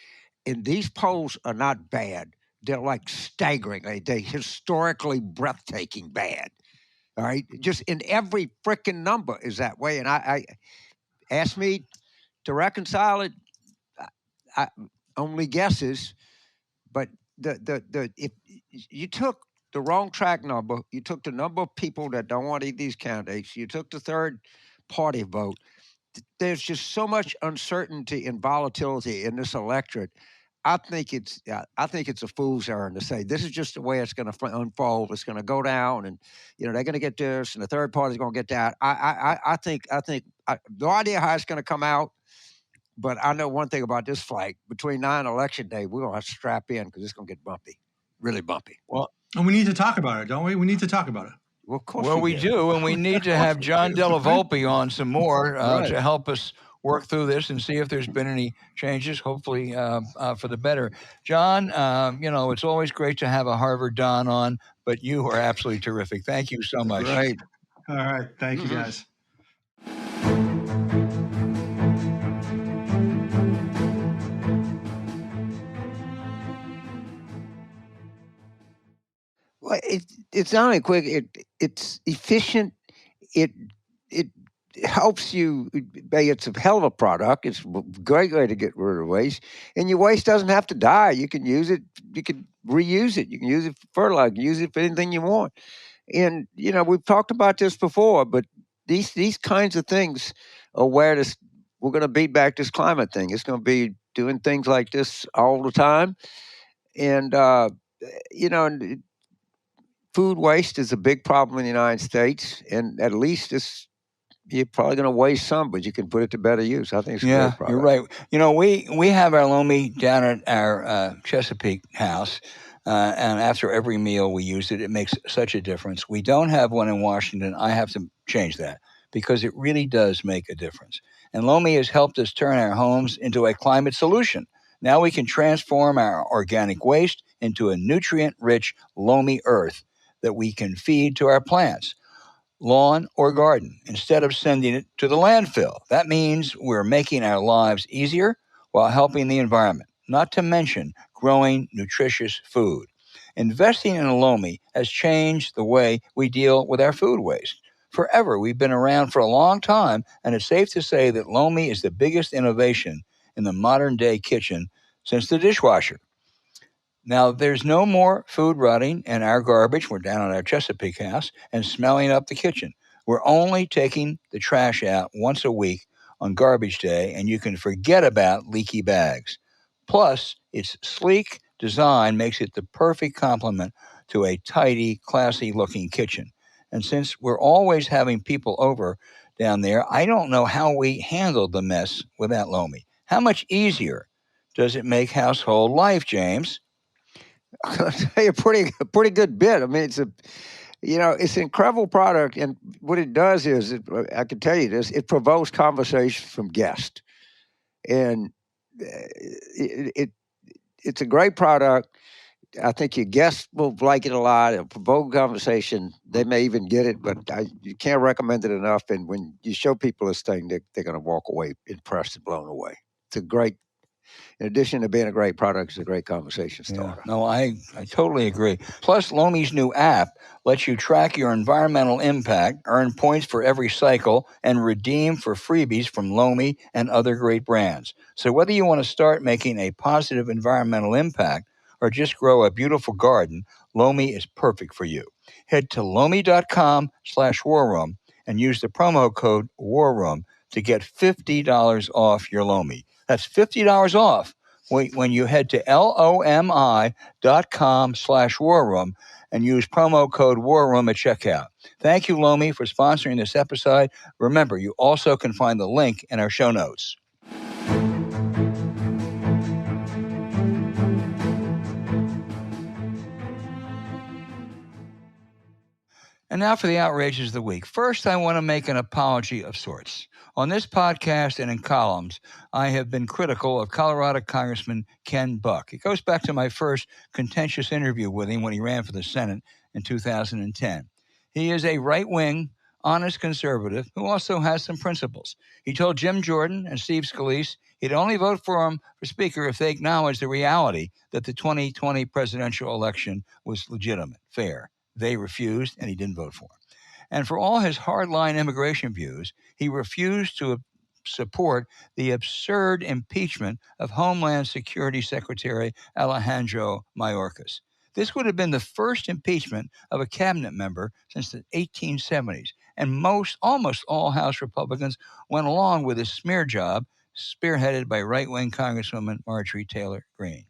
[SPEAKER 2] and these polls are not bad. They're like staggering. They're historically breathtaking bad. All right, just in every freaking number is that way. And I asked me to reconcile it. I only guesses, but if you took the wrong track number, you took the number of people that don't want these candidates, you took the third party vote. There's just so much uncertainty and volatility in this electorate. I think it's a fool's errand to say this is just the way it's going to unfold. It's going to go down, and they're going to get this, and the third party's going to get that. I think no idea how it's going to come out. But I know one thing about this flight. Between now and Election Day, we're going to have to strap in because it's going to get bumpy, really bumpy.
[SPEAKER 3] Well, and we need to talk about it, don't we? We need to talk about it.
[SPEAKER 2] Well, of course
[SPEAKER 1] we do, and we need to have John Della Volpe on some more to help us work through this and see if there's been any changes, hopefully for the better. John, it's always great to have a Harvard Don on, but you are absolutely terrific. Thank you so much.
[SPEAKER 2] Right.
[SPEAKER 3] All right. Thank you, guys.
[SPEAKER 2] It's not only quick. It's efficient. It helps you. It's a hell of a product. It's a great way to get rid of waste, and your waste doesn't have to die. You can use it. You can reuse it. You can use it for fertilizer. Use it for anything you want. And we've talked about this before, but these kinds of things are where we're going to beat back this climate thing. It's going to be doing things like this all the time, and food waste is a big problem in the United States, and at least you're probably going to waste some, but you can put it to better use. I think it's a great product.
[SPEAKER 1] You're right. We have our Lomi down at our Chesapeake house, and after every meal we use it. It makes such a difference. We don't have one in Washington. I have to change that because it really does make a difference. And Lomi has helped us turn our homes into a climate solution. Now we can transform our organic waste into a nutrient-rich Lomi earth that we can feed to our plants, lawn, or garden instead of sending it to the landfill. That means we're making our lives easier while helping the environment, not to mention growing nutritious food. Investing in a Lomi has changed the way we deal with our food waste. Forever, we've been around for a long time, and it's safe to say that Lomi is the biggest innovation in the modern day kitchen since the dishwasher. Now, there's no more food rotting in our garbage. We're down at our Chesapeake house and smelling up the kitchen. We're only taking the trash out once a week on garbage day, and you can forget about leaky bags. Plus, its sleek design makes it the perfect complement to a tidy, classy-looking kitchen. And since we're always having people over down there, I don't know how we handled the mess without Lomi. How much easier does it make household life, James?
[SPEAKER 2] I'll tell you a pretty good bit. I mean, it's an incredible product, and what it does is, I can tell you this: it provokes conversation from guests, and it's a great product. I think your guests will like it a lot. It'll provoke conversation. They may even get it, but you can't recommend it enough. And when you show people this thing, they're going to walk away impressed and blown away. It's a great. In addition to being a great product, it's a great conversation starter.
[SPEAKER 1] Yeah. No, I totally agree. Plus, Lomi's new app lets you track your environmental impact, earn points for every cycle, and redeem for freebies from Lomi and other great brands. So whether you want to start making a positive environmental impact or just grow a beautiful garden, Lomi is perfect for you. Head to lomi.com/warroom and use the promo code WARROOM to get $50 off your Lomi. That's $50 off when you head to lomi.com/warroom and use promo code WARROOM at checkout. Thank you, Lomi, for sponsoring this episode. Remember, you also can find the link in our show notes. And now for the outrages of the week. First, I want to make an apology of sorts. On this podcast and in columns, I have been critical of Colorado Congressman Ken Buck. It goes back to my first contentious interview with him when he ran for the Senate in 2010. He is a right-wing, honest conservative who also has some principles. He told Jim Jordan and Steve Scalise he'd only vote for him for Speaker if they acknowledged the reality that the 2020 presidential election was legitimate, fair. They refused, and he didn't vote for him. And for all his hardline immigration views, he refused to support the absurd impeachment of Homeland Security Secretary Alejandro Mayorkas. This would have been the first impeachment of a cabinet member since the 1870s, and almost all House Republicans went along with his smear job, spearheaded by right-wing Congresswoman Marjorie Taylor Greene.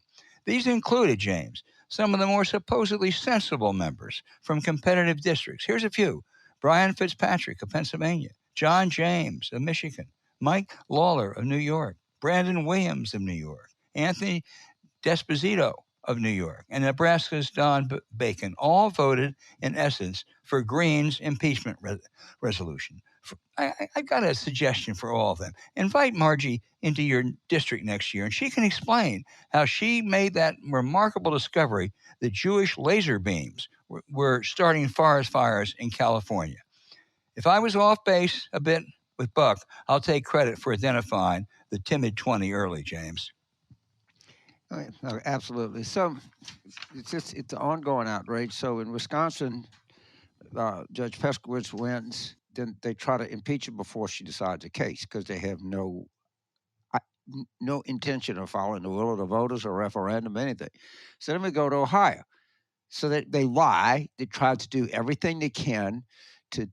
[SPEAKER 1] These included, James, some of the more supposedly sensible members from competitive districts. Here's a few: Brian Fitzpatrick of Pennsylvania, John James of Michigan, Mike Lawler of New York, Brandon Williams of New York, Anthony Desposito of New York, and Nebraska's Don Bacon, all voted, in essence, for Greene's impeachment resolution. I've got a suggestion for all of them. Invite Margie into your district next year, and she can explain how she made that remarkable discovery that Jewish laser beams were starting forest fires in California. If I was off base a bit with Buck, I'll take credit for identifying the timid 20 early, James.
[SPEAKER 2] No, absolutely. So it's an ongoing outrage. So in Wisconsin, Judge Peskowitz wins. Then they try to impeach her before she decides a case because they have no intention of following the will of the voters or referendum, anything. So then we go to Ohio. So they lie. They try to do everything they can to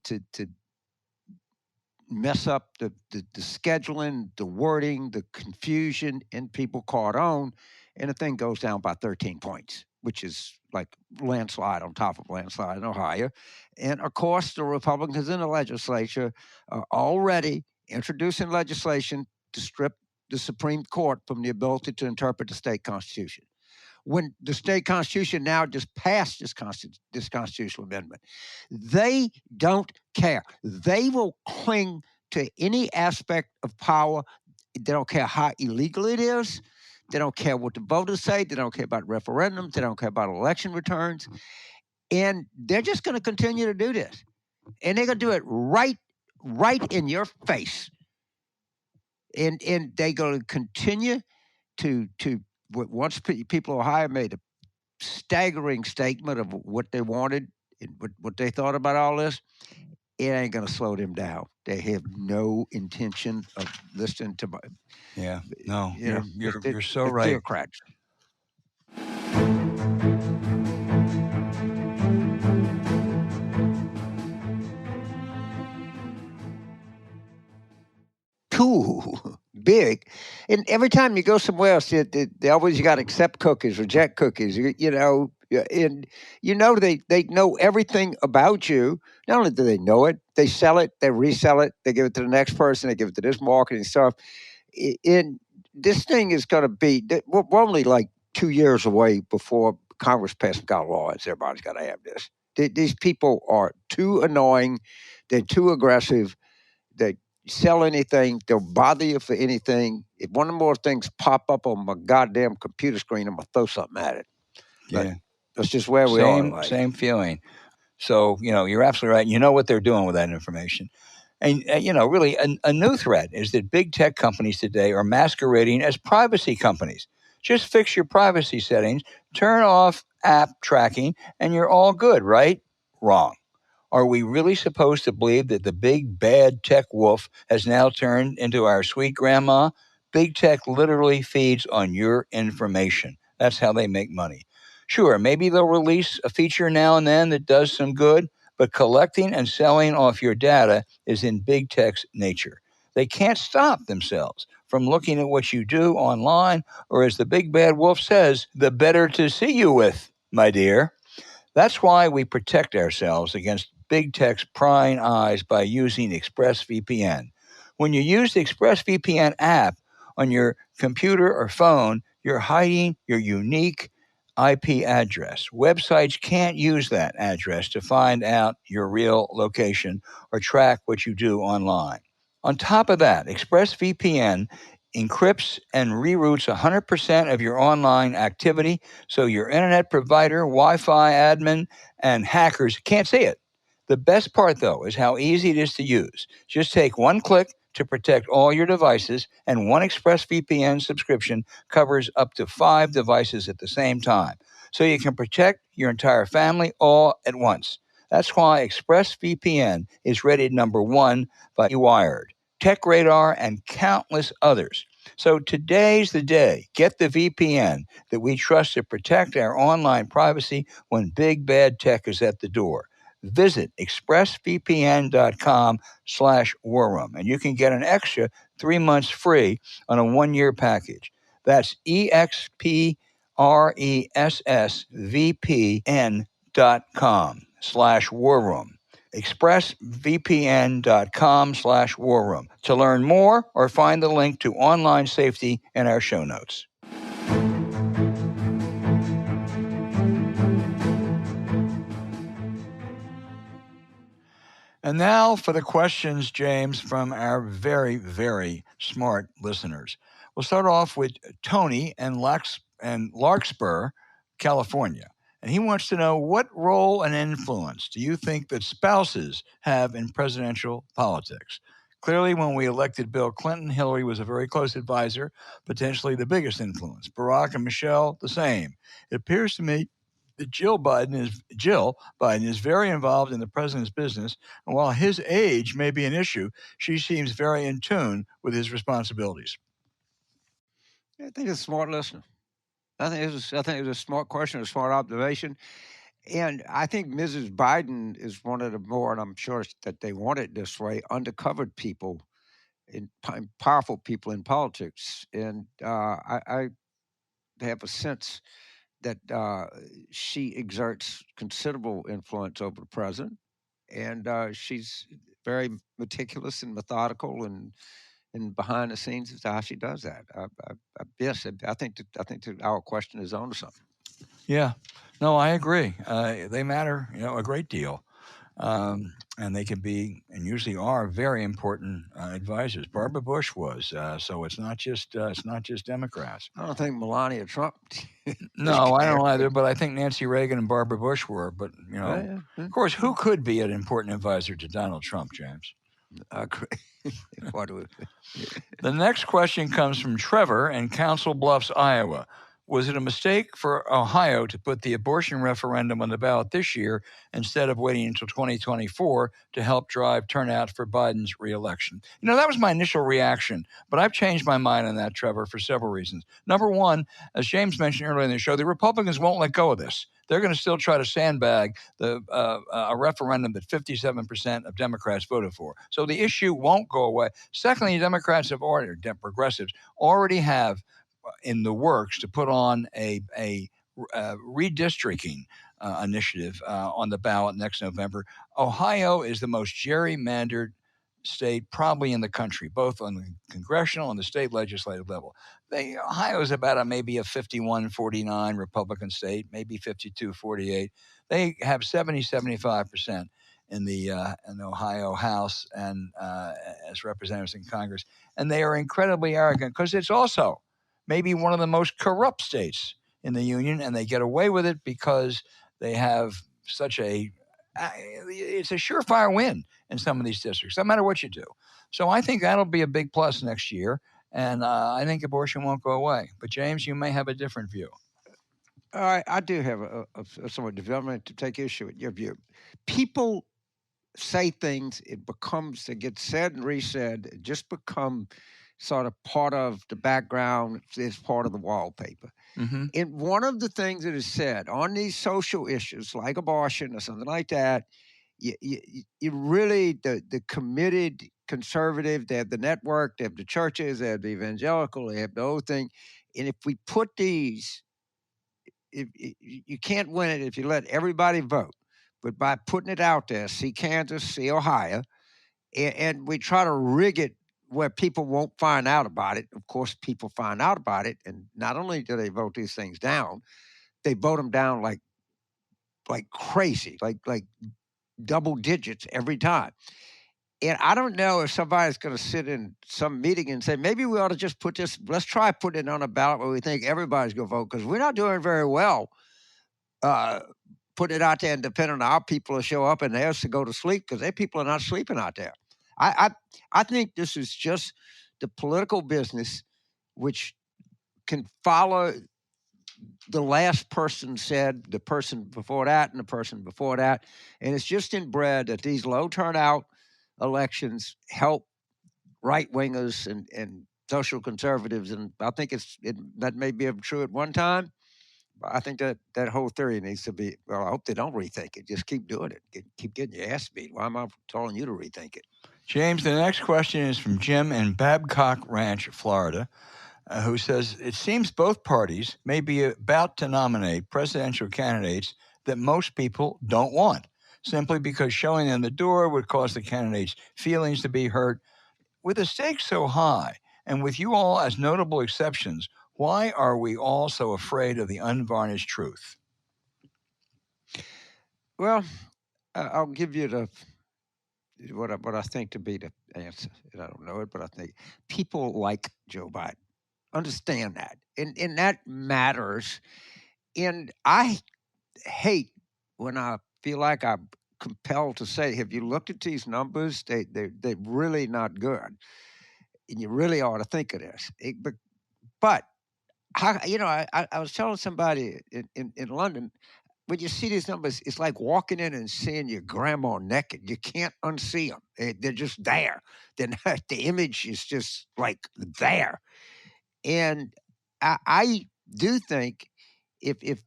[SPEAKER 2] mess up the scheduling, the wording, the confusion, and people caught on, and the thing goes down by 13 points, which is like landslide on top of landslide in Ohio. And of course, the Republicans in the legislature are already introducing legislation to strip the Supreme Court from the ability to interpret the state constitution. When the state constitution now just passed this constitutional amendment, they don't care. They will cling to any aspect of power. They don't care how illegal it is. They don't care what the voters say. They don't care about referendums. They don't care about election returns. And they're just going to continue to do this. And they're going to do it right in your face. And they're going to continue to once people of Ohio made a staggering statement of what they wanted and what they thought about all this, it ain't going to slow them down. They have no intention of listening to.
[SPEAKER 1] Yeah, no,
[SPEAKER 2] You
[SPEAKER 1] you're so right.
[SPEAKER 2] Theocrats. Too big, and every time you go somewhere else, they always got to accept cookies, reject cookies. And they know everything about you. Not only do they know it, they sell it, they resell it, they give it to the next person, they give it to this marketing stuff. And this thing is going to be. We're only like 2 years away before Congress passes a law. Everybody's got to have this. These people are too annoying. They're too aggressive. They sell anything. They'll bother you for anything. If one or more things pop up on my goddamn computer screen, I'm going to throw something at it. But
[SPEAKER 1] Yeah.
[SPEAKER 2] that's just where we are.
[SPEAKER 1] Same feeling. So, you're absolutely right. You know what they're doing with that information. And, really, a new threat is that big tech companies today are masquerading as privacy companies. Just fix your privacy settings, turn off app tracking, and you're all good, right? Wrong. Are we really supposed to believe that the big bad tech wolf has now turned into our sweet grandma? Big tech literally feeds on your information. That's how they make money. Sure, maybe they'll release a feature now and then that does some good, but collecting and selling off your data is in big tech's nature. They can't stop themselves from looking at what you do online, or as the big bad wolf says, the better to see you with, my dear. That's why we protect ourselves against big tech's prying eyes by using ExpressVPN. When you use the ExpressVPN app on your computer or phone, you're hiding your unique IP address. Websites can't use that address to find out your real location or track what you do online. On top of that, ExpressVPN encrypts and reroutes 100% of your online activity so your internet provider, Wi-Fi admin, and hackers can't see it. The best part, though, is how easy it is to use. Just take one click to protect all your devices, and one ExpressVPN subscription covers up to 5 devices at the same time. So you can protect your entire family all at once. That's why ExpressVPN is rated #1 by Wired, TechRadar, and countless others. So today's the day. Get the VPN that we trust to protect our online privacy when big bad tech is at the door. Visit expressvpn.com/warroom, and you can get an extra 3 months free on a 1-year package. That's expressvpn.com/warroom. expressvpn.com/warroom to learn more or find the link to online safety in our show notes. And now for the questions, James, from our very, very smart listeners. We'll start off with Tony in Larkspur, California. And he wants to know, what role and influence do you think that spouses have in presidential politics? Clearly, when we elected Bill Clinton, Hillary was a very close advisor, potentially the biggest influence. Barack and Michelle, the same. It appears to me that Jill Biden is very involved in the president's business, and while his age may be an issue, she seems very in tune with his responsibilities.
[SPEAKER 2] I think it's a smart listener. I think it was a smart question, a smart observation. And I think Mrs. Biden is one of the more, and I'm sure that they want it this way, undercovered people, powerful people in politics. And I have a sense that she exerts considerable influence over the president. And she's very meticulous and methodical and behind the scenes as to how she does that. Yes, I think that our question is on to something.
[SPEAKER 1] Yeah, no, I agree. They matter, a great deal, and they can be, and usually are, very important advisors. Barbara Bush was, so it's not just Democrats.
[SPEAKER 2] I don't think Melania Trump.
[SPEAKER 1] No, I don't either. But I think Nancy Reagan and Barbara Bush were. But of course, who could be an important advisor to Donald Trump, James? The next question comes from Trevor in Council Bluffs, Iowa. Was it a mistake for Ohio to put the abortion referendum on the ballot this year instead of waiting until 2024 to help drive turnout for Biden's reelection? That was my initial reaction, but I've changed my mind on that, Trevor, for several reasons. Number one, as James mentioned earlier in the show, the Republicans won't let go of this. They're going to still try to sandbag a referendum that 57% of Democrats voted for. So the issue won't go away. Secondly, Democrats have already, progressives, already have in the works to put on a redistricting initiative on the ballot next November. Ohio is the most gerrymandered state probably in the country, both on the congressional and the state legislative level. Ohio is about maybe a 51-49 Republican state, maybe 52-48. They have 70-75% in the Ohio House and as representatives in Congress, and they are incredibly arrogant because it's also maybe one of the most corrupt states in the union, and they get away with it because they have such it's a surefire win in some of these districts, no matter what you do. So I think that'll be a big plus next year, and I think abortion won't go away. But James, you may have a different view.
[SPEAKER 2] I do have a somewhat development to take issue with your view. People say things, it gets said and resaid, it just become sort of part of the background, it's part of the wallpaper.
[SPEAKER 1] Mm-hmm.
[SPEAKER 2] And one of the things that is said on these social issues like abortion or something like that, you really, the committed conservative, they have the network, they have the churches, they have the evangelical, they have the whole thing. And if we put these, you can't win it if you let everybody vote. But by putting it out there, see Kansas, see Ohio, and we try to rig it where people won't find out about it. Of course, people find out about it, and not only do they vote these things down, they vote them down like crazy, like double digits every time. And I don't know if somebody's going to sit in some meeting and say, maybe we ought to just let's try putting it on a ballot where we think everybody's going to vote, because we're not doing very well putting it out there and depending on our people to show up and theirs to go to sleep, because their people are not sleeping out there. I think this is just the political business, which can follow the last person said, the person before that, and the person before that. And it's just inbred that these low turnout elections help right-wingers and social conservatives. And I think that may be true at one time. But I think that whole theory needs to be, well, I hope they don't rethink it. Just keep doing it. Keep getting your ass beat. Why am I telling you to rethink it?
[SPEAKER 1] James, the next question is from Jim in Babcock Ranch, Florida, who says, it seems both parties may be about to nominate presidential candidates that most people don't want, simply because showing them the door would cause the candidates' feelings to be hurt. With the stakes so high, and with you all as notable exceptions, why are we all so afraid of the unvarnished truth?
[SPEAKER 2] Well, I'll give you what I think to be the answer. And I don't know it, but I think people like Joe Biden. Understand that. And that matters. And I hate when I feel like I compelled to say, have you looked at these numbers? They're really not good, and you really ought to think of this. But how, I was telling somebody in London, when you see these numbers, it's like walking in and seeing your grandma naked. You can't unsee them. They're just there. They're not, the image is just like there. And I do think if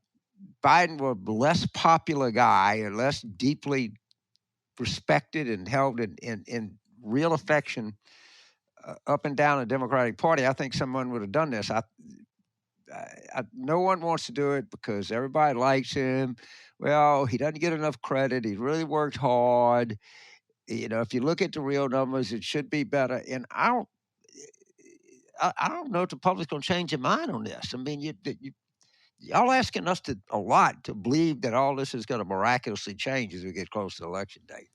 [SPEAKER 2] Biden were a less popular guy or less deeply respected and held in real affection up and down the Democratic Party, I think someone would have done this. No one wants to do it because everybody likes him. Well, he doesn't get enough credit. He really worked hard. If you look at the real numbers, it should be better. And I don't know if the public's going to change their mind on this. I mean, y'all asking us a lot to believe that all this is going to miraculously change as we get close to election day.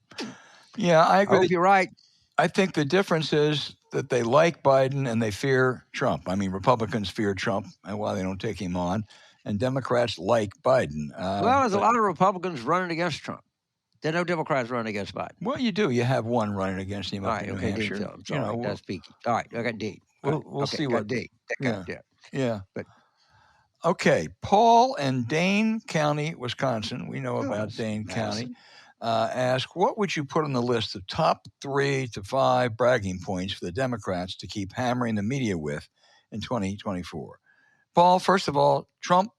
[SPEAKER 1] Yeah, I agree.
[SPEAKER 2] I hope you're right.
[SPEAKER 1] I think the difference is that they like Biden and they fear Trump. I mean, Republicans fear Trump and why they don't take him on, and Democrats like Biden.
[SPEAKER 2] Well, there's a lot of Republicans running against Trump. There are no Democrats running against Biden.
[SPEAKER 1] Well, you do. You have one running against him up in New Hampshire.
[SPEAKER 2] Dean Phillips. All right, that's speaking. All right, I got D.
[SPEAKER 1] We'll see what
[SPEAKER 2] D.
[SPEAKER 1] Yeah.
[SPEAKER 2] But
[SPEAKER 1] okay, Paul in Dane County, Wisconsin. We know about Dane County. Ask, what would you put on the list of top 3 to 5 bragging points for the Democrats to keep hammering the media with in 2024? Paul, first of all, Trump,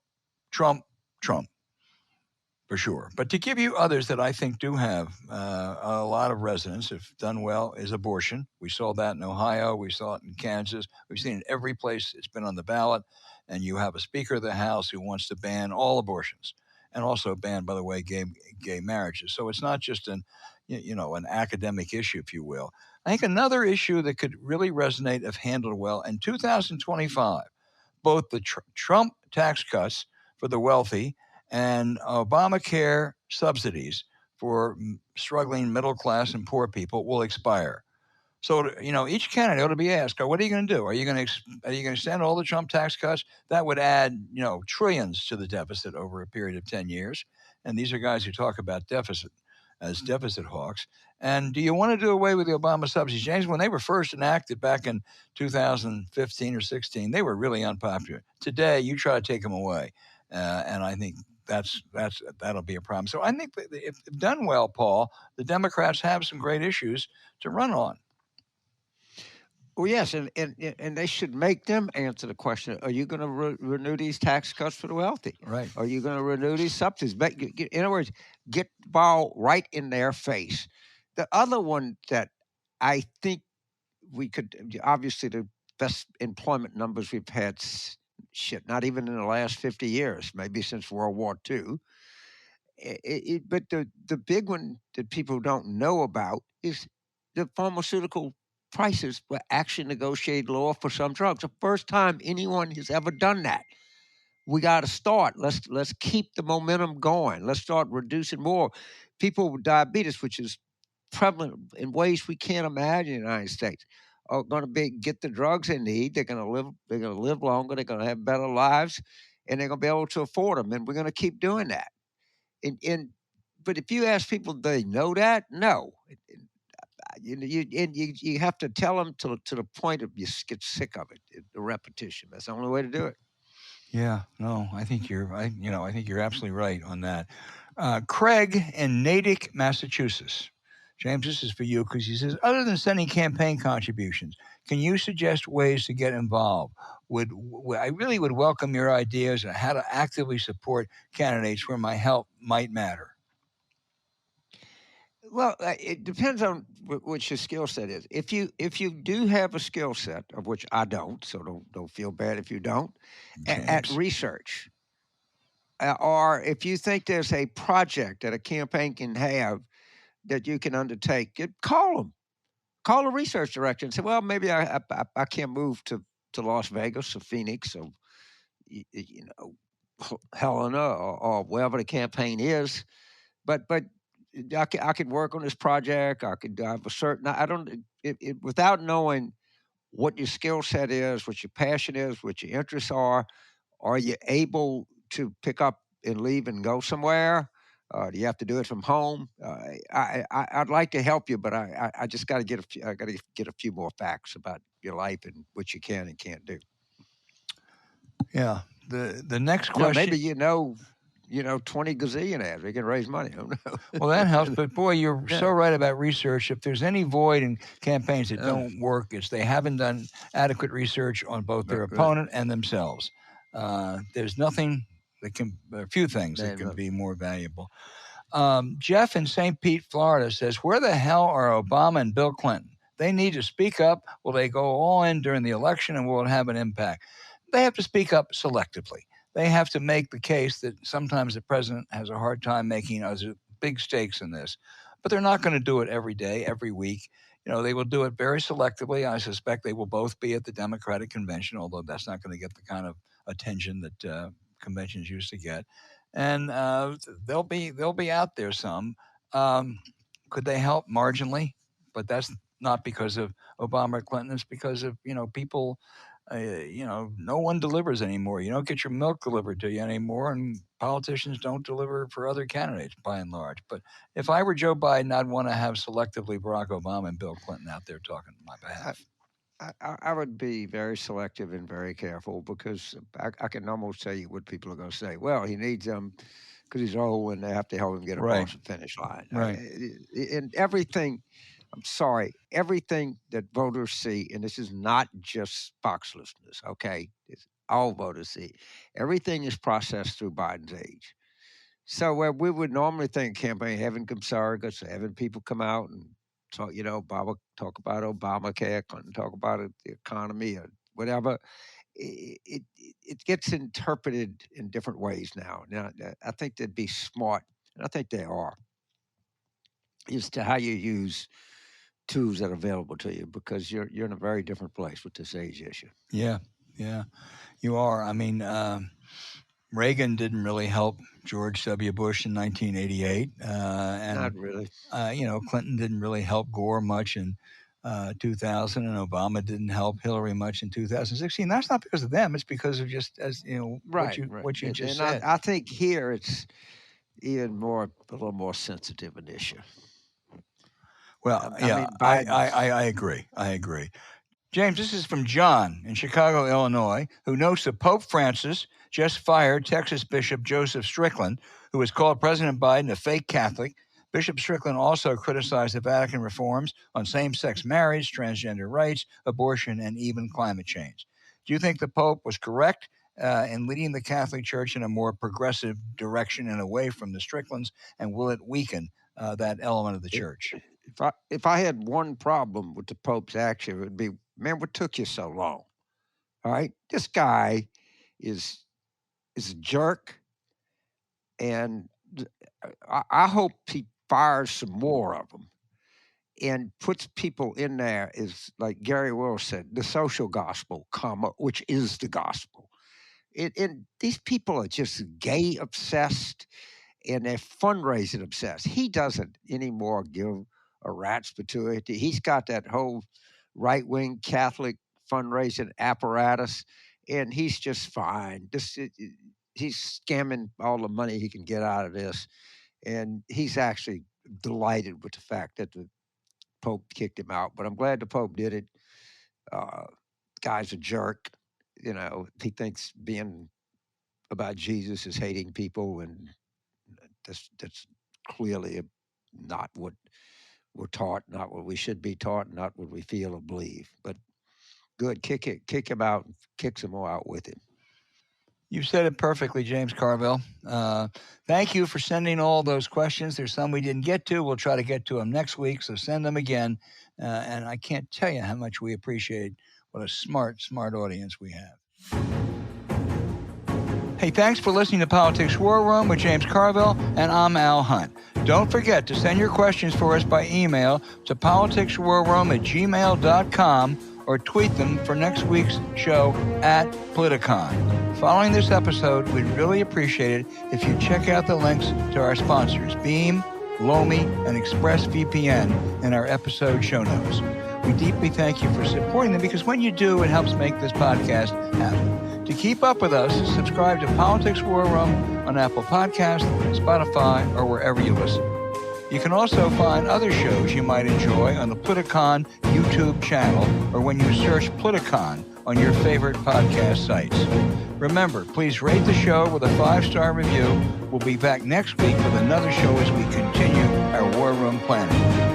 [SPEAKER 1] for sure. But to give you others that I think do have a lot of resonance, if done well, is abortion. We saw that in Ohio. We saw it in Kansas. We've seen it every place it's been on the ballot. And you have a Speaker of the House who wants to ban all abortions and also ban, by the way, gay marriages. So it's not just an academic issue, if you will. I think another issue that could really resonate if handled well in 2025, both the Trump tax cuts for the wealthy and Obamacare subsidies for struggling middle class and poor people will expire. So, each candidate ought to be asked, what are you going to do? Are you going to extend all the Trump tax cuts? That would add, trillions to the deficit over a period of 10 years. And these are guys who talk about deficit as deficit hawks. And do you want to do away with the Obama subsidies? James, when they were first enacted back in 2015 or 16, they were really unpopular. Today, you try to take them away. And I think that'll be a problem. So I think that if done well, Paul, the Democrats have some great issues to run on.
[SPEAKER 2] Well, yes, and they should make them answer the question: are you going to renew these tax cuts for the wealthy?
[SPEAKER 1] Right.
[SPEAKER 2] Are you going to renew these subsidies? In other words, get the ball right in their face. The other one that I think we could, obviously, the best employment numbers we've had, not even in the last 50 years, maybe since World War II. But the big one that people don't know about is the pharmaceutical prices were actually negotiated lower for some drugs. The first time anyone has ever done that. We got to start. Let's keep the momentum going. Let's start reducing more. People with diabetes, which is prevalent in ways we can't imagine in the United States, are going to get the drugs they need. They're going to live. They're going to live longer. They're going to have better lives, and they're going to be able to afford them. And we're going to keep doing that. But if you ask people, do they know that? No. You have to tell them to the point of you get sick of it, the repetition. That's the only way to do it.
[SPEAKER 1] Yeah, no, I think you're absolutely right on that. Craig in Natick, Massachusetts. James, this is for you because he says, other than sending campaign contributions, can you suggest ways to get involved? I really would welcome your ideas on how to actively support candidates where my help might matter.
[SPEAKER 2] Well, it depends on what your skill set is. If you do have a skill set, of which I don't, so don't feel bad if you don't, at research, or if you think there's a project that a campaign can have that you can undertake, call them. Call a research director and say, well, maybe I can't move to Las Vegas or Phoenix or Helena or wherever the campaign is, but I could work on this project. I could have a certain. I don't. Without knowing what your skill set is, what your passion is, what your interests are you able to pick up and leave and go somewhere? Do you have to do it from home? I'd like to help you, but I just got to get a few more facts about your life and what you can and can't do.
[SPEAKER 1] Yeah. The next question.
[SPEAKER 2] Maybe 20 gazillionaires. We can raise money. Who knows?
[SPEAKER 1] Well, that helps. But boy, you're so right about research. If there's any void in campaigns that don't work, it's they haven't done adequate research on both their opponent and themselves. There's nothing that can, a few things that can be more valuable. Jeff in St. Pete, Florida says, where the hell are Obama and Bill Clinton? They need to speak up. Will they go all in during the election and will it have an impact? They have to speak up selectively. They have to make the case that sometimes the president has a hard time making big stakes in this. But they're not going to do it every day, every week. They will do it very selectively. I suspect they will both be at the Democratic convention, although that's not going to get the kind of attention that conventions used to get. And they'll be out there some. Could they help marginally? But that's not because of Obama or Clinton. It's because of people. No one delivers anymore. You don't get your milk delivered to you anymore, and politicians don't deliver for other candidates by and large. But if I were Joe Biden, I'd want to have selectively Barack Obama and Bill Clinton out there talking on my behalf.
[SPEAKER 2] I would be very selective and very careful because I can almost tell you what people are going to say. Well, he needs them because he's old and they have to help him get across the finish line.
[SPEAKER 1] Right.
[SPEAKER 2] And everything, I'm sorry, everything that voters see, and this is not just Fox listeners, okay? It's all voters see. Everything is processed through Biden's age. So where we would normally think campaign, having some surrogates, having people come out and talk, Obama talk about Obamacare, Clinton talk about the economy or whatever. It gets interpreted in different ways now. Now, I think they'd be smart, and I think they are, as to how you use tools that are available to you because you're in a very different place with this age issue.
[SPEAKER 1] Yeah, you are. I mean, Reagan didn't really help George W. Bush in 1988. And,
[SPEAKER 2] not really.
[SPEAKER 1] Clinton didn't really help Gore much in 2000, and Obama didn't help Hillary much in 2016. That's not because of them. It's because of just, as what you just said.
[SPEAKER 2] I think here it's even a little more sensitive an issue.
[SPEAKER 1] Well, I agree. James, this is from John in Chicago, Illinois, who notes that Pope Francis just fired Texas Bishop Joseph Strickland, who has called President Biden a fake Catholic. Bishop Strickland also criticized the Vatican reforms on same-sex marriage, transgender rights, abortion, and even climate change. Do you think the Pope was correct in leading the Catholic Church in a more progressive direction and away from the Stricklands, and will it weaken that element of the church?
[SPEAKER 2] If I had one problem with the Pope's action, it would be, man, what took you so long? All right, this guy is a jerk, and I hope he fires some more of them and puts people in there, is like Gary Wills said, the social gospel, which is the gospel. And these people are just gay obsessed and they're fundraising obsessed. He doesn't anymore give a rat's patootie. He's got that whole right-wing Catholic fundraising apparatus, and he's just fine. He's scamming all the money he can get out of this, and he's actually delighted with the fact that the Pope kicked him out. But I'm glad the Pope did it. Guy's a jerk. He thinks being about Jesus is hating people, and that's clearly not what we're taught, not what we should be taught, not what we feel or believe. But good, kick him out, and kick some more out with him.
[SPEAKER 1] You said it perfectly, James Carville. Thank you for sending all those questions. There's some we didn't get to. We'll try to get to them next week, so send them again. And I can't tell you how much we appreciate what a smart audience we have. Hey, thanks for listening to Politics War Room with James Carville, and I'm Al Hunt. Don't forget to send your questions for us by email to politicswarroom@gmail.com or tweet them for next week's show @Politicon. Following this episode, we'd really appreciate it if you check out the links to our sponsors, Beam, Lomi, and ExpressVPN in our episode show notes. We deeply thank you for supporting them because when you do, it helps make this podcast happen. To keep up with us, subscribe to Politics War Room on Apple Podcasts, Spotify, or wherever you listen. You can also find other shows you might enjoy on the Politicon YouTube channel or when you search Politicon on your favorite podcast sites. Remember, please rate the show with a 5-star review. We'll be back next week with another show as we continue our War Room planning.